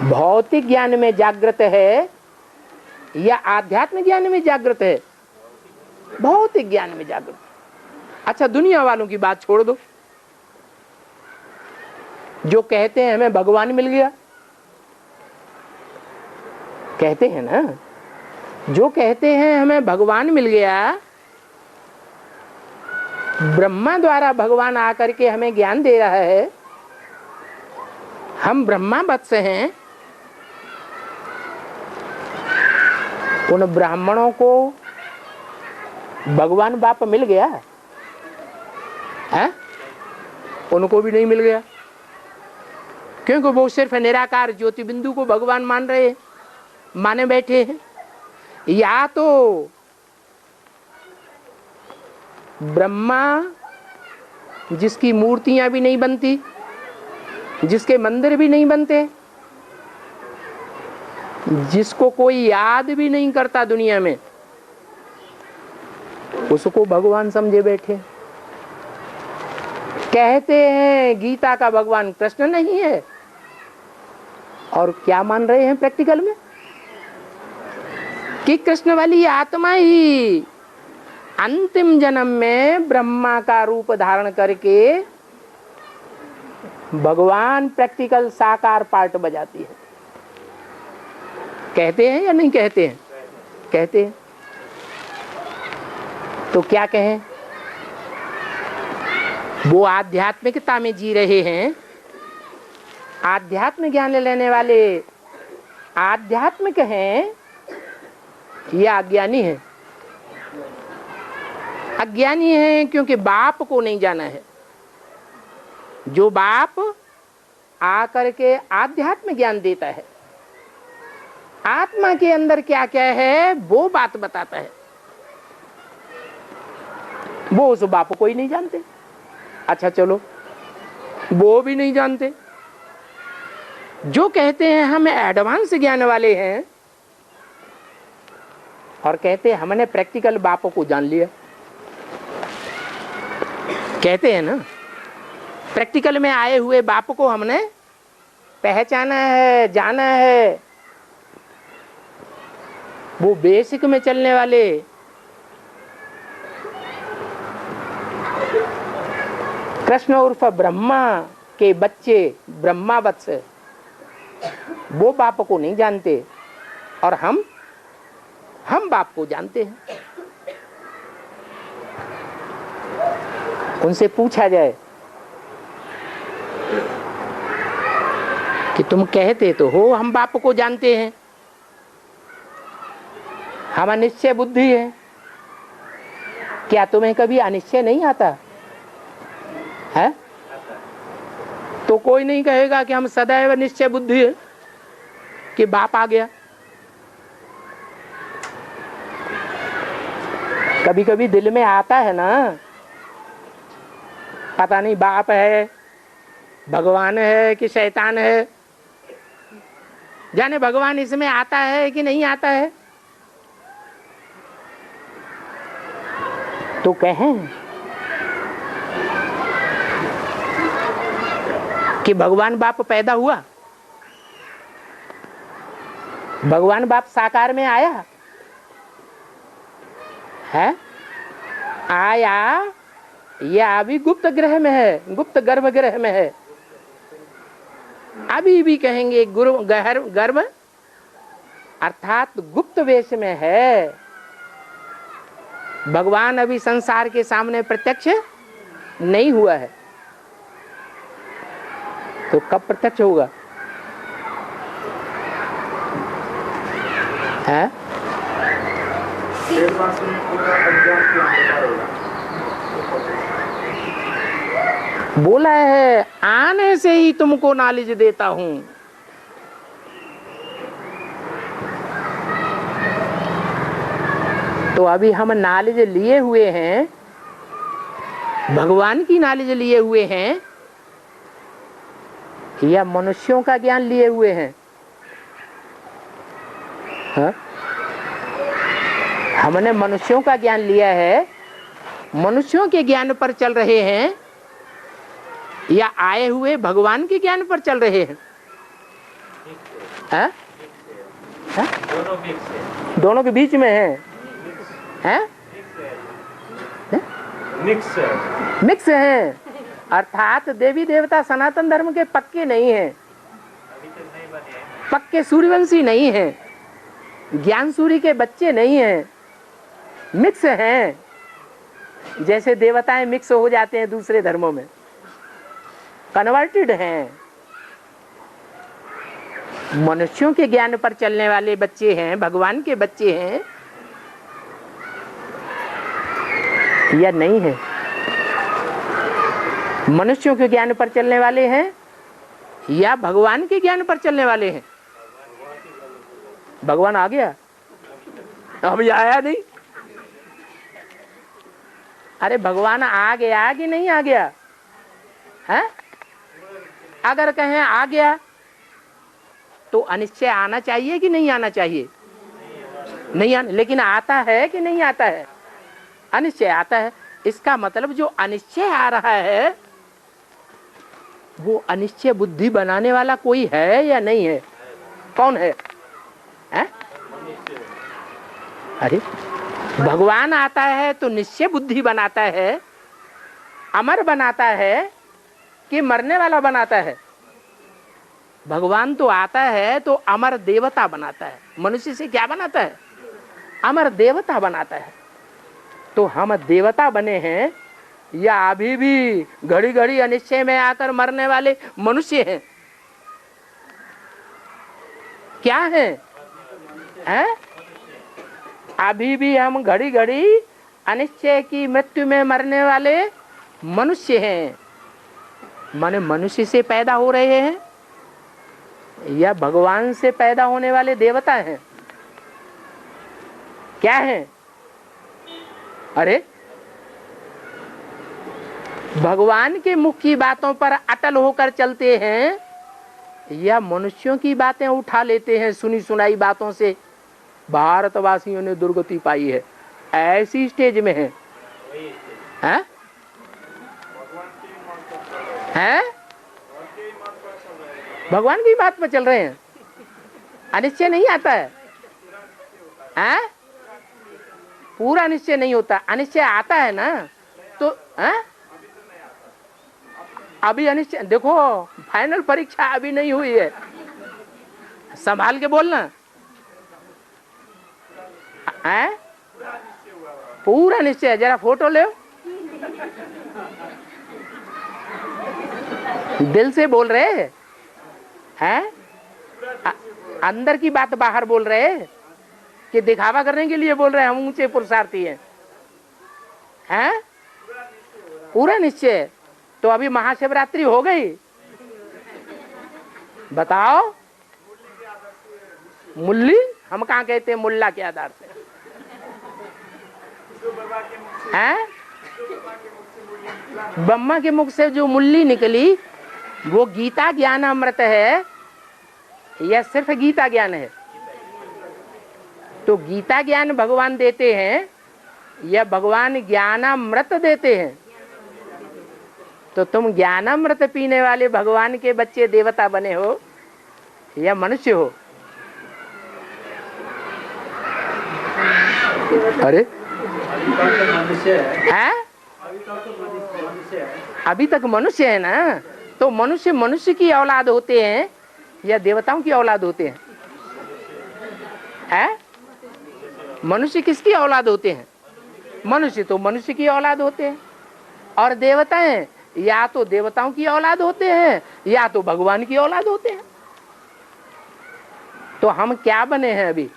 भौतिक ज्ञान में जागृत है या आध्यात्मिक ज्ञान में जागृत है? भौतिक ज्ञान में जागृत। अच्छा, दुनिया वालों की बात छोड़ दो। जो कहते हैं हमें भगवान मिल गया, कहते हैं ना, जो कहते हैं हमें भगवान मिल गया, ब्रह्मा द्वारा भगवान आकर के हमें ज्ञान दे रहा है, हम ब्रह्मा वत्स हैं, उन ब्राह्मणों को भगवान बाप मिल गया है? उनको भी नहीं मिल गया, क्योंकि वो सिर्फ निराकार ज्योति बिंदु को भगवान मान रहे, माने बैठे हैं। या तो ब्रह्मा जिसकी मूर्तियां भी नहीं बनती, जिसके मंदिर भी नहीं बनते, जिसको कोई याद भी नहीं करता दुनिया में, उसको भगवान समझे बैठे। कहते हैं गीता का भगवान कृष्ण नहीं है, और क्या मान रहे हैं प्रैक्टिकल में? कि कृष्ण वाली आत्मा ही अंतिम जन्म में ब्रह्मा का रूप धारण करके भगवान प्रैक्टिकल साकार पार्ट बजाती है। कहते हैं या नहीं कहते हैं? कहते हैं। तो क्या कहें? वो आध्यात्मिकता में जी रहे हैं, आध्यात्म ज्ञान लेने वाले आध्यात्मिक हैं या अज्ञानी हैं? अज्ञानी हैं, क्योंकि बाप को नहीं जाना है। जो बाप आकर के आध्यात्म ज्ञान देता है, आत्मा के अंदर क्या क्या है वो बात बताता है, वो उस बाप को ही नहीं जानते। अच्छा चलो, वो भी नहीं जानते। जो कहते हैं हम एडवांस ज्ञान वाले हैं और कहते हैं हमने प्रैक्टिकल बाप को जान लिया, कहते हैं ना, प्रैक्टिकल में आए हुए बाप को हमने पहचाना है, जाना है। वो बेसिक में चलने वाले कृष्ण उर्फ ब्रह्मा के बच्चे, ब्रह्मा वत्स, वो बाप को नहीं जानते और हम बाप को जानते हैं। उनसे पूछा जाए कि तुम कहते तो हो हम बाप को जानते हैं, हम अनिश्चय बुद्धि है, क्या तुम्हें कभी अनिश्चय नहीं आता है? तो कोई नहीं कहेगा कि हम सदैव निश्चय बुद्धि है कि बाप आ गया। कभी कभी दिल में आता है ना, पता नहीं बाप है, भगवान है कि शैतान है, जाने भगवान इसमें आता है कि नहीं आता है। तो कहें कि भगवान बाप पैदा हुआ, भगवान बाप साकार में आया है? आया या अभी गुप्त ग्रह में है, गुप्त गर्भगृह में है। अभी भी कहेंगे गर्भ अर्थात गुप्त वेश में है। भगवान अभी संसार के सामने प्रत्यक्ष नहीं हुआ है, तो कब प्रत्यक्ष होगा? है? बोला है आने से ही तुमको नॉलेज देता हूं। तो अभी हम नॉलेज लिए हुए हैं, भगवान की नॉलेज लिए हुए हैं या मनुष्यों का ज्ञान लिए हुए हैं? हाँ? हमने मनुष्यों का ज्ञान लिया है, मनुष्यों के ज्ञान पर चल रहे हैं या आए हुए भगवान के ज्ञान पर चल रहे हैं? हाँ? हाँ? दोनों के बीच में है, हैं? मिक्स है, अर्थात देवी देवता सनातन धर्म के पक्के नहीं हैं, पक्के सूर्यवंशी नहीं हैं, ज्ञान सूर्य के बच्चे नहीं हैं, मिक्स हैं। जैसे देवताएं मिक्स हो जाते हैं दूसरे धर्मों में, कन्वर्टेड हैं। मनुष्यों के ज्ञान पर चलने वाले बच्चे हैं, भगवान के बच्चे हैं या नहीं है? मनुष्यों के ज्ञान पर चलने वाले हैं या भगवान के ज्ञान पर चलने वाले हैं? भगवान आ गया, अभी आया नहीं। अरे भगवान आ गया कि नहीं आ गया है? अगर कहें आ गया तो अनिश्चय आना चाहिए कि नहीं आना चाहिए? नहीं आना, लेकिन आता है कि नहीं आता है? अनिश्चय आता है। इसका मतलब जो अनिश्चय आ रहा है वो अनिश्चय बुद्धि बनाने वाला कोई है या नहीं है? कौन है? अरे भगवान आता है तो निश्चय बुद्धि बनाता है, अमर बनाता है कि मरने वाला बनाता है? भगवान तो आता है तो अमर देवता बनाता है। मनुष्य से क्या बनाता है? अमर देवता बनाता है। तो हम देवता बने हैं या अभी भी घड़ी घड़ी अनिश्चय में आकर मरने वाले मनुष्य हैं? क्या है? अभी भी हम घड़ी घड़ी अनिश्चय की मृत्यु में मरने वाले मनुष्य हैं। माने मनुष्य से पैदा हो रहे हैं या भगवान से पैदा होने वाले देवता हैं? क्या है? अरे भगवान के मुख की बातों पर अटल होकर चलते हैं या मनुष्यों की बातें उठा लेते हैं? सुनी सुनाई बातों से भारतवासियों ने दुर्गति पाई है, ऐसी स्टेज में है। हैं? भगवान की बात पर चल रहे हैं, अनिश्चय नहीं आता है। हैं? पूरा निश्चय नहीं होता, अनिश्चय आता है ना। तो हैं? अभी अनिश्चय, देखो फाइनल परीक्षा अभी नहीं हुई है, संभाल के बोलना है। पूरा निश्चय, जरा फोटो ले, दिल से बोल रहे हैं, अंदर की बात बाहर बोल रहे कि दिखावा करने के लिए बोल रहे हैं हम ऊंचे पुरुषार्थी हैं? पूरा निश्चय। तो अभी महाशिवरात्रि हो गई, बताओ मुल्ली, हम कहाँ कहते हैं मुल्ला के आधार से हैं? ब्रह्मा के मुख से जो मुल्ली निकली वो गीता ज्ञान अमृत है या सिर्फ गीता ज्ञान है? तो गीता ज्ञान भगवान देते हैं या भगवान ज्ञानामृत देते हैं? तो तुम ज्ञानामृत पीने वाले भगवान के बच्चे देवता बने हो या मनुष्य हो? अरे हैं? अभी तक मनुष्य है ना। तो मनुष्य मनुष्य की औलाद होते हैं या देवताओं की औलाद होते हैं? हैं? मनुष्य किसकी औलाद होते हैं? मनुष्य तो मनुष्य की औलाद होते हैं, और देवताएं या तो देवताओं की औलाद होते हैं या तो भगवान की औलाद होते हैं। तो हम क्या बने हैं अभी?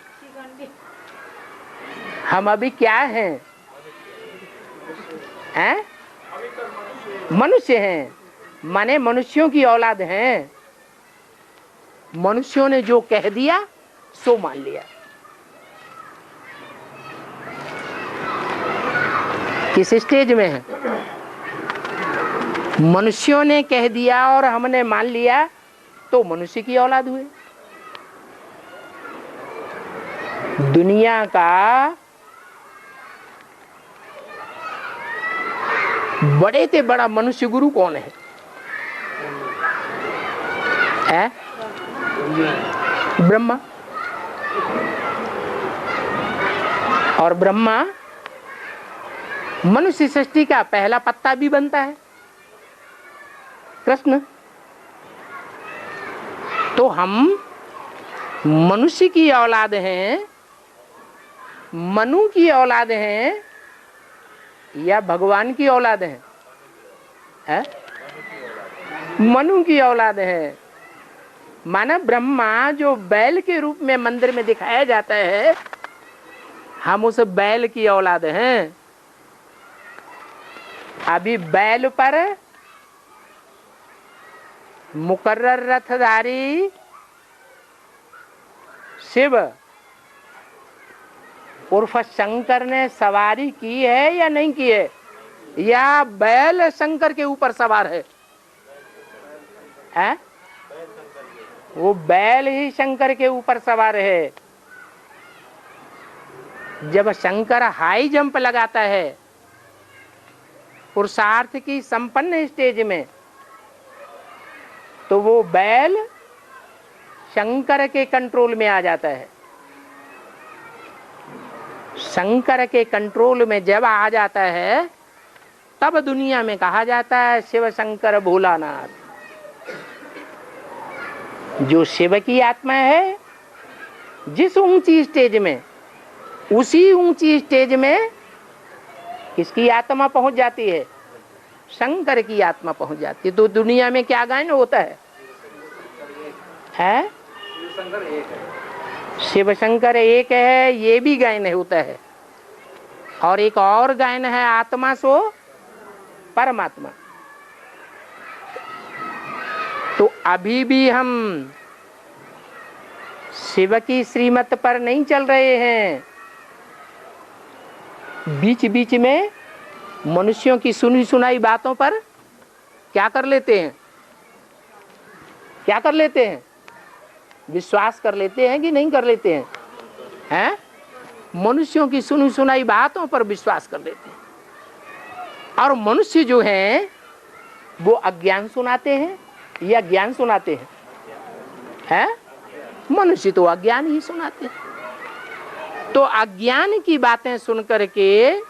हम अभी क्या हैं? हैं? मनुष्य हैं, माने मनुष्यों की औलाद हैं। मनुष्यों ने जो कह दिया सो मान लिया। किस स्टेज में है? मनुष्यों ने कह दिया और हमने मान लिया तो मनुष्य की औलाद हुए। दुनिया का बड़े से बड़ा मनुष्य गुरु कौन है? ब्रह्मा। और ब्रह्मा मनुष्य सृष्टि का पहला पत्ता भी बनता है, कृष्ण। तो हम मनुष्य की औलाद हैं, मनु की औलाद हैं या भगवान की औलाद हैं? मनु की औलाद है। माना ब्रह्मा जो बैल के रूप में मंदिर में दिखाया जाता है, हम उस बैल की औलाद हैं। अभी बैल पर मुकर्रर रथधारी शिव उर्फ शंकर ने सवारी की है या नहीं की है? या बैल शंकर के ऊपर सवार है? हैं? वो बैल ही शंकर के ऊपर सवार है। जब शंकर हाई जंप लगाता है पुरुषार्थ की संपन्न स्टेज में, तो वो बैल शंकर के कंट्रोल में आ जाता है। शंकर के कंट्रोल में जब आ जाता है तब दुनिया में कहा जाता है शिव शंकर भोलानाथ। जो शिव की आत्मा है जिस ऊंची स्टेज में, उसी ऊंची स्टेज में किसकी आत्मा पहुंच जाती है? शंकर की आत्मा पहुंच जाती है। तो दुनिया में क्या गायन होता है? शिव शंकर एक है, ये भी गायन होता है। और एक और गायन है, आत्मा सो परमात्मा। तो अभी भी हम शिव की श्रीमत पर नहीं चल रहे हैं। बीच बीच में मनुष्यों की सुनी सुनाई बातों पर क्या कर लेते हैं? क्या कर लेते हैं? विश्वास कर लेते हैं कि नहीं कर लेते हैं? हैं? मनुष्यों की सुनी सुनाई बातों पर विश्वास कर लेते हैं। और मनुष्य जो हैं वो अज्ञान सुनाते हैं या ज्ञान सुनाते हैं? हैं? मनुष्य तो अज्ञान ही सुनाते हैं। तो अज्ञान की बातें सुन करके,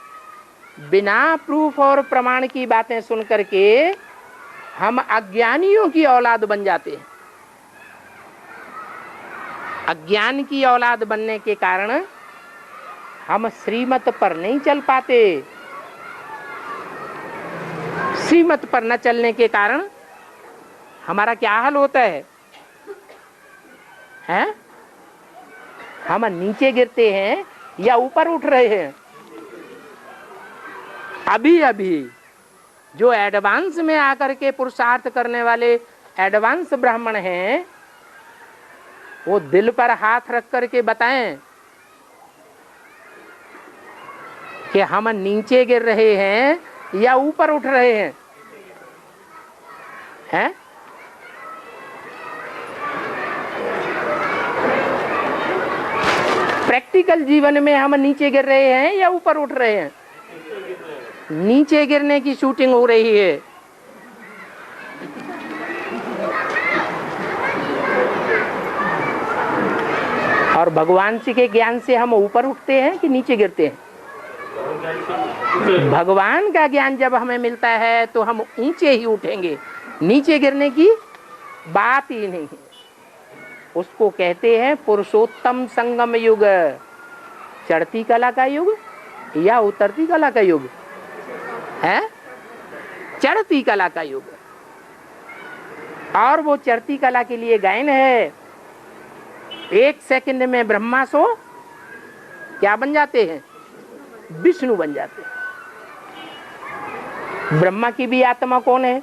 बिना प्रूफ और प्रमाण की बातें सुन करके हम अज्ञानियों की औलाद बन जाते हैं। अज्ञान की औलाद बनने के कारण हम श्रीमत पर नहीं चल पाते। श्रीमत पर न चलने के कारण हमारा क्या हाल होता है? हैं? हम नीचे गिरते हैं या ऊपर उठ रहे हैं? अभी अभी जो एडवांस में आकर के पुरुषार्थ करने वाले एडवांस ब्राह्मण हैं, वो दिल पर हाथ रख करके बताएं कि हम नीचे गिर रहे हैं या ऊपर उठ रहे हैं? हैं? प्रैक्टिकल जीवन में हम नीचे गिर रहे हैं या ऊपर उठ रहे हैं? नीचे गिरने की शूटिंग हो रही है। और भगवान जी के ज्ञान से हम ऊपर उठते हैं कि नीचे गिरते हैं? भगवान का ज्ञान जब हमें मिलता है तो हम ऊंचे ही उठेंगे, नीचे गिरने की बात ही नहीं है। उसको कहते हैं पुरुषोत्तम संगम युग। चढ़ती कला का युग या उतरती कला का युग है? चढ़ती कला का युग। और वो चढ़ती कला के लिए गायन है। 1 सेकंड में ब्रह्मा सो क्या बन जाते हैं? विष्णु बन जाते हैं। ब्रह्मा की भी आत्मा कौन है?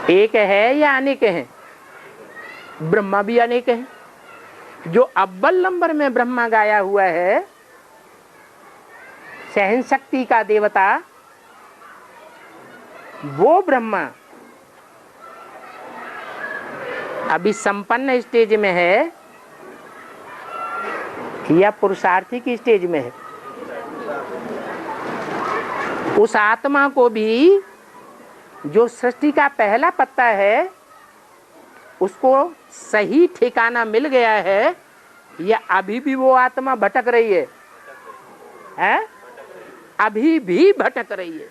एक है या अनेक है? ब्रह्मा भी अनेक है। जो अव्वल नंबर में ब्रह्मा गाया हुआ है, सहन शक्ति का देवता, वो ब्रह्मा अभी संपन्न स्टेज में है या पुरुषार्थी की स्टेज में है? उस आत्मा को भी जो सृष्टि का पहला पत्ता है उसको सही ठिकाना मिल गया है या अभी भी वो आत्मा भटक रही है? हैं? अभी भी भटक रही है।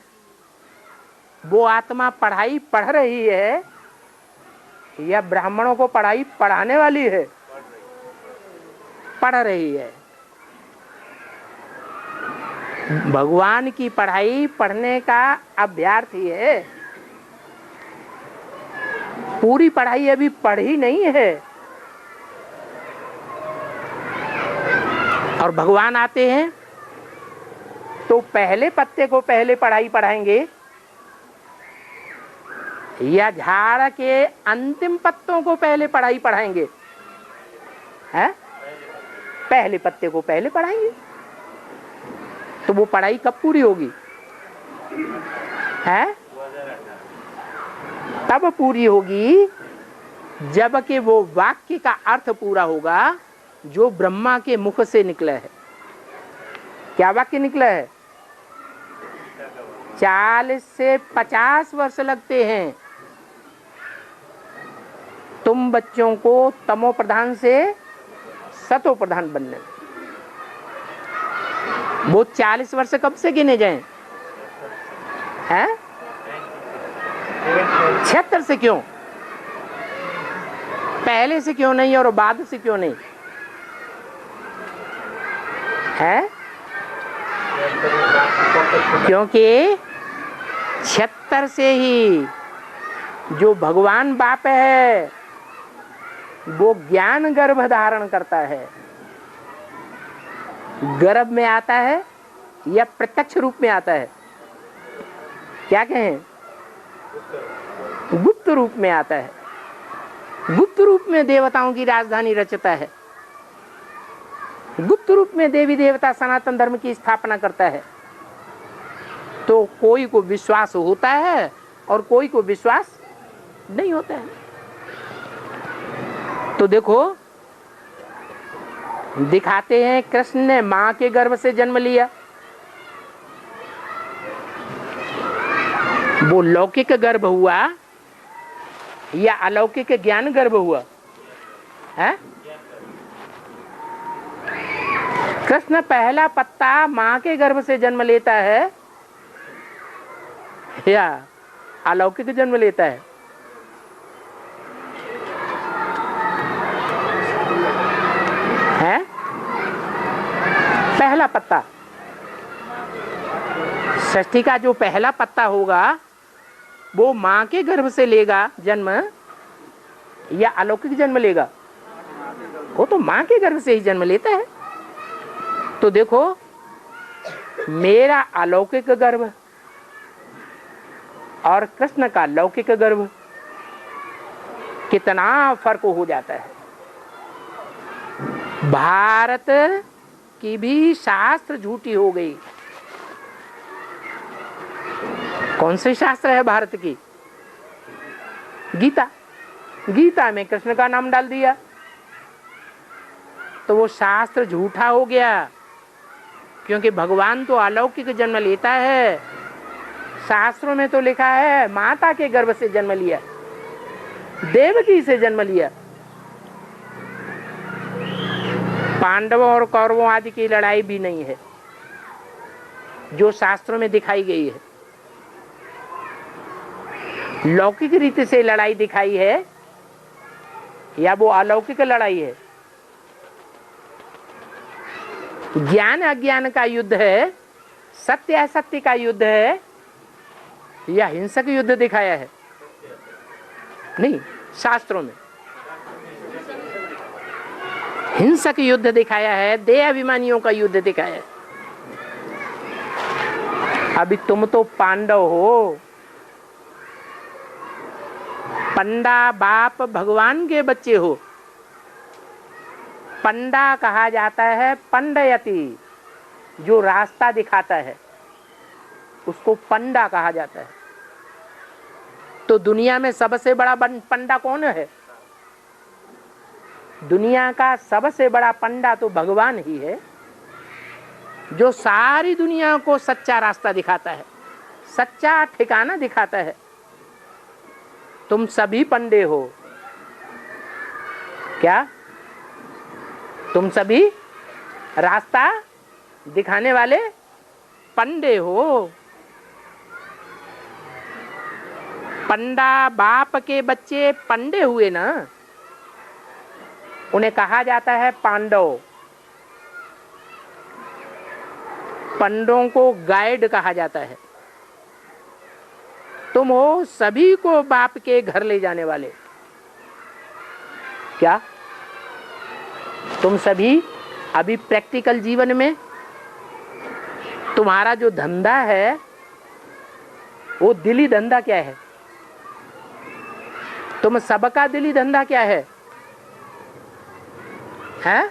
वो आत्मा पढ़ाई पढ़ रही है या ब्राह्मणों को पढ़ाई पढ़ाने वाली है? पढ़ रही है। भगवान की पढ़ाई पढ़ने का अभ्यर्थी है। पूरी पढ़ाई अभी पढ़ी नहीं है। और भगवान आते हैं तो पहले पत्ते को पहले पढ़ाई पढ़ाएंगे या झाड़ के अंतिम पत्तों को पहले पढ़ाई पढ़ाएंगे? हैं? पहले पत्ते को पहले पढ़ाएंगे। तो वो पढ़ाई कब पूरी होगी? है? तब पूरी होगी जबकि वो वाक्य का अर्थ पूरा होगा जो ब्रह्मा के मुख से निकला है। क्या वाक्य निकला है? 40 से 50 वर्ष लगते हैं तुम बच्चों को तमो प्रधान से सतो प्रधान बनने। वो 40 वर्ष कब से गिने जाएं? हैं? 76 से क्यों? पहले से क्यों नहीं और बाद से क्यों नहीं? है? क्योंकि 76 से ही जो भगवान बाप है वो ज्ञान गर्भ धारण करता है। गर्भ में आता है या प्रत्यक्ष रूप में आता है? क्या कहें? गुप्त रूप में आता है। गुप्त रूप में देवताओं की राजधानी रचता है। गुप्त रूप में देवी देवता सनातन धर्म की स्थापना करता है। तो कोई को विश्वास होता है और कोई को विश्वास नहीं होता है। तो देखो दिखाते हैं कृष्ण ने मां के गर्भ से जन्म लिया। वो लौकिक गर्भ हुआ या अलौकिक ज्ञान गर्भ हुआ है? कृष्ण पहला पत्ता मां के गर्भ से जन्म लेता है या अलौकिक जन्म लेता है? पहला पत्ता, षष्ठी का जो पहला पत्ता होगा वो मां के गर्भ से लेगा जन्म या अलौकिक जन्म लेगा? वो तो मां के गर्भ से ही जन्म लेता है। तो देखो, मेरा अलौकिक गर्भ और कृष्ण का लौकिक गर्भ कितना फर्क हो जाता है। भारत की भी शास्त्र झूठी हो गई। कौन से शास्त्र है भारत की? गीता। गीता में कृष्ण का नाम डाल दिया तो वो शास्त्र झूठा हो गया, क्योंकि भगवान तो अलौकिक जन्म लेता है। शास्त्रों में तो लिखा है माता के गर्भ से जन्म लिया, देवकी से जन्म लिया। पांडवों और कौरवों आदि की लड़ाई भी नहीं है जो शास्त्रों में दिखाई गई है। लौकिक रीति से लड़ाई दिखाई है या वो अलौकिक लड़ाई है? ज्ञान अज्ञान का युद्ध है, सत्य असत्य का युद्ध है या हिंसक युद्ध दिखाया है? नहीं, शास्त्रों में हिंसक युद्ध दिखाया है, देह अभिमानियों का युद्ध दिखाया है। अभी तुम तो पांडव हो, पंडा बाप भगवान के बच्चे हो। पंडा कहा जाता है पंडयति, जो रास्ता दिखाता है उसको पंडा कहा जाता है। तो दुनिया में सबसे बड़ा पंडा कौन है? दुनिया का सबसे बड़ा पंडा तो भगवान ही है, जो सारी दुनिया को सच्चा रास्ता दिखाता है, सच्चा ठिकाना दिखाता है। तुम सभी पंडे हो क्या? तुम सभी रास्ता दिखाने वाले पंडे हो। पंडा बाप के बच्चे पंडे हुए ना, उन्हें कहा जाता है पांडव। पंडों को गाइड कहा जाता है। तुम हो सभी को बाप के घर ले जाने वाले। क्या तुम सभी अभी प्रैक्टिकल जीवन में तुम्हारा जो धंधा है वो दिली धंधा क्या है? तुम सबका दिली धंधा क्या है? हैं?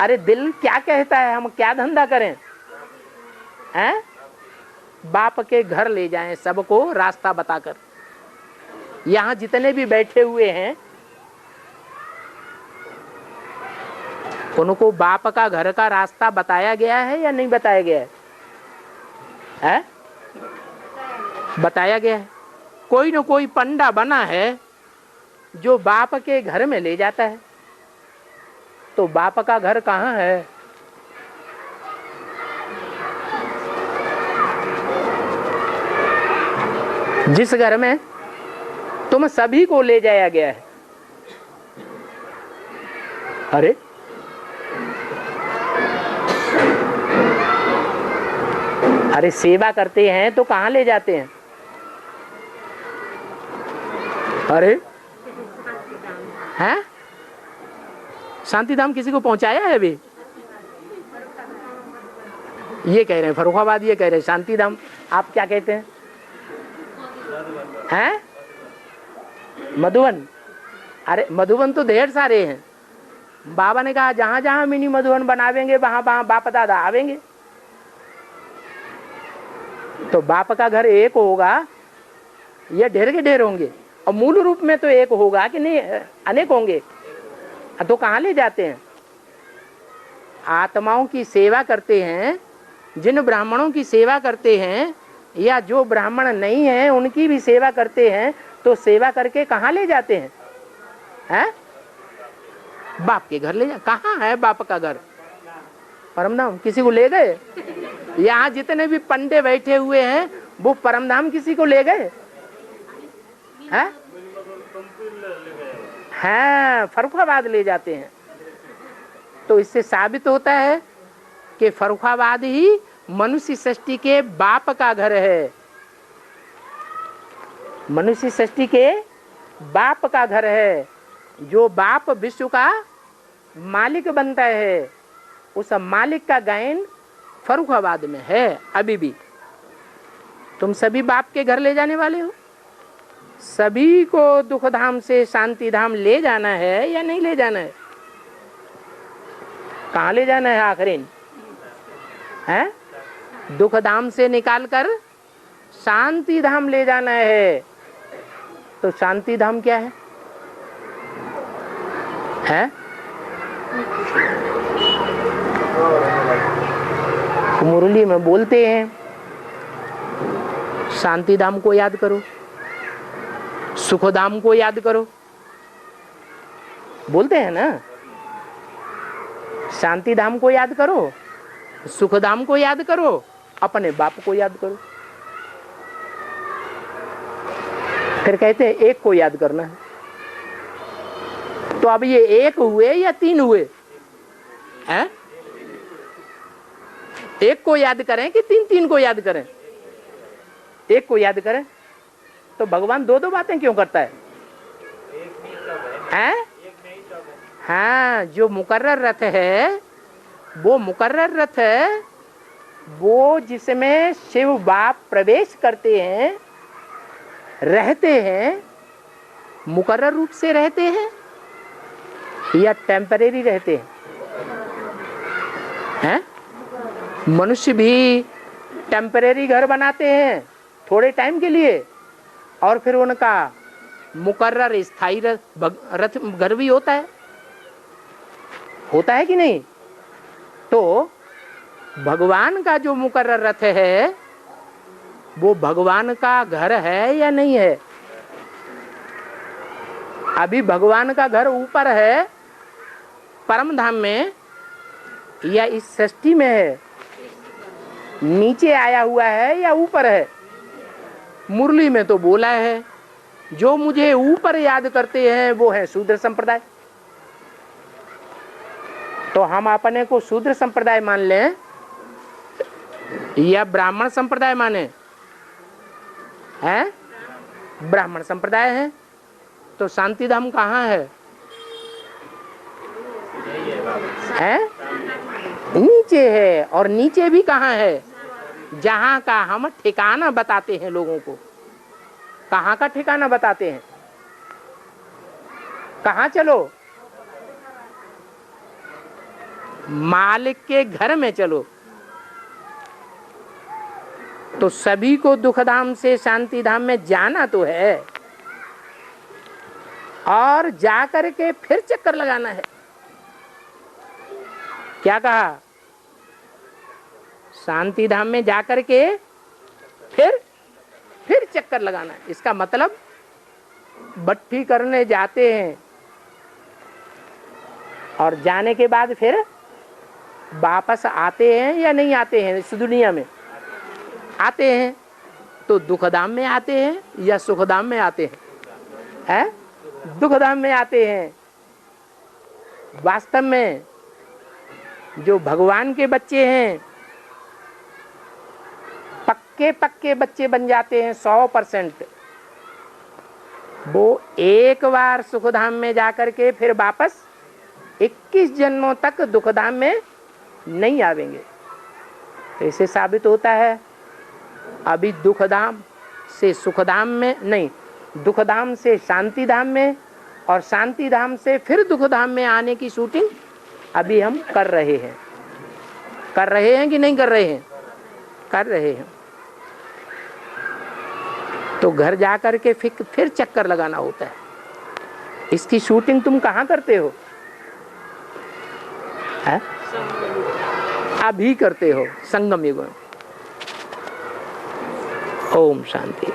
अरे दिल क्या कहता है, हम क्या धंधा करें? हैं? बाप के घर ले जाएं सबको रास्ता बताकर। यहां जितने भी बैठे हुए हैं उनको बाप का घर का रास्ता बताया गया है या नहीं बताया गया है? हैं? बताया गया है। कोई न कोई पंडा बना है जो बाप के घर में ले जाता है। तो बाप का घर कहाँ है? जिस घर में तुम सभी को ले जाया गया है। अरे अरे सेवा करते हैं तो कहाँ ले जाते हैं? अरे हैं? शांति धाम किसी को पहुंचाया है अभी? ये कह रहे हैं फर्रुखाबाद, ये कह रहे हैं शांति धाम। आप क्या कहते हैं? हैं? मधुबन? अरे मधुबन तो ढेर सारे हैं। बाबा ने कहा जहां जहां मिनी मधुबन बनावेंगे वहां वहां बाप दादा आवेंगे। तो बाप का घर एक होगा या ढेर के ढेर होंगे? और मूल रूप में तो एक होगा कि नहीं, अनेक होंगे? तो कहाँ ले जाते हैं? आत्माओं की सेवा करते हैं। जिन ब्राह्मणों की सेवा करते हैं या जो ब्राह्मण नहीं है उनकी भी सेवा करते हैं, तो सेवा करके कहाँ ले जाते हैं? हैं? बाप के घर ले जा। कहाँ है बाप का घर? परमधाम। किसी को ले गए? यहाँ जितने भी पंडे बैठे हुए हैं वो परमधाम किसी को ले गए हैं? हाँ, फर्रुखाबाद ले जाते हैं। तो इससे साबित होता है कि फर्रुखाबाद ही मनुष्य सृष्टि के बाप का घर है। मनुष्य सृष्टि के बाप का घर है। जो बाप विश्व का मालिक बनता है, उस मालिक का गायन फर्रुखाबाद में है अभी भी। तुम सभी बाप के घर ले जाने वाले हो। सभी को दुख धाम से शांति धाम ले जाना है या नहीं ले जाना है? कहाँ ले जाना है आखिरीन? है दुख धाम से निकालकर शांति धाम ले जाना है। तो शांति धाम क्या है? है मुरली में बोलते हैं शांति धाम को याद करो, सुख धाम को याद करो, बोलते हैं ना। शांति धाम को याद करो, सुख धाम को याद करो, अपने बाप को याद करो। फिर कहते हैं एक को याद करना है। तो अब ये एक हुए या तीन हुए हैं? एक को याद करें कि तीन तीन को याद करें? एक को याद करें। तो भगवान दो दो बातें क्यों करता है? हैं? हाँ, जो मुकर्रर रथ है वो मुकर्रर रथ है, वो जिसमें शिव बाप प्रवेश करते हैं, रहते हैं, मुकर्रर रूप से रहते हैं या टेम्परेरी रहते हैं? मनुष्य भी टेम्परेरी घर बनाते हैं थोड़े टाइम के लिए, और फिर उनका मुकर्रर स्थायी रथ घर भी होता है कि नहीं? तो भगवान का जो मुकर्रर रथ है वो भगवान का घर है या नहीं है? अभी भगवान का घर ऊपर है परम धाम में या इस सृष्टि में है? नीचे आया हुआ है या ऊपर है? मुरली में तो बोला है जो मुझे ऊपर याद करते हैं वो है शूद्र संप्रदाय। तो हम अपने को शूद्र संप्रदाय मान लें या ब्राह्मण संप्रदाय माने? हैं? ब्राह्मण संप्रदाय है। तो शांति धाम कहाँ है? हैं? नीचे है। और नीचे भी कहाँ है? जहाँ का हम ठिकाना बताते हैं लोगों को। कहाँ का ठिकाना बताते हैं? कहाँ चलो? मालिक के घर में चलो। तो सभी को दुख धाम से शांति धाम में जाना तो है, और जाकर के फिर चक्कर लगाना है। क्या कहा? शांति धाम में जाकर के फिर चक्कर लगाना है। इसका मतलब भट्टी करने जाते हैं और जाने के बाद फिर वापस आते हैं या नहीं आते हैं? इस दुनिया में आते हैं। तो दुख धाम में आते हैं या सुख धाम में आते हैं? हैं? दुख धाम में आते हैं। वास्तव में जो भगवान के बच्चे हैं पक्के बच्चे बन जाते हैं 100%। वो एक बार सुख धाम में जाकर के फिर वापस 21 जन्मों तक दुख धाम में नहीं आवेंगे। तो इसे साबित होता है अभी दुख धाम से सुख धाम में नहीं, दुख धाम से शांति धाम में, और शांति धाम से फिर दुख धाम में आने की शूटिंग अभी हम कर रहे हैं। कर रहे हैं कि नहीं कर रहे हैं? कर रहे हैं। तो घर जाकर के फिर चक्कर लगाना होता है। इसकी शूटिंग तुम कहाँ करते हो? है? अभी करते हो संगम युग में। ओम शांति।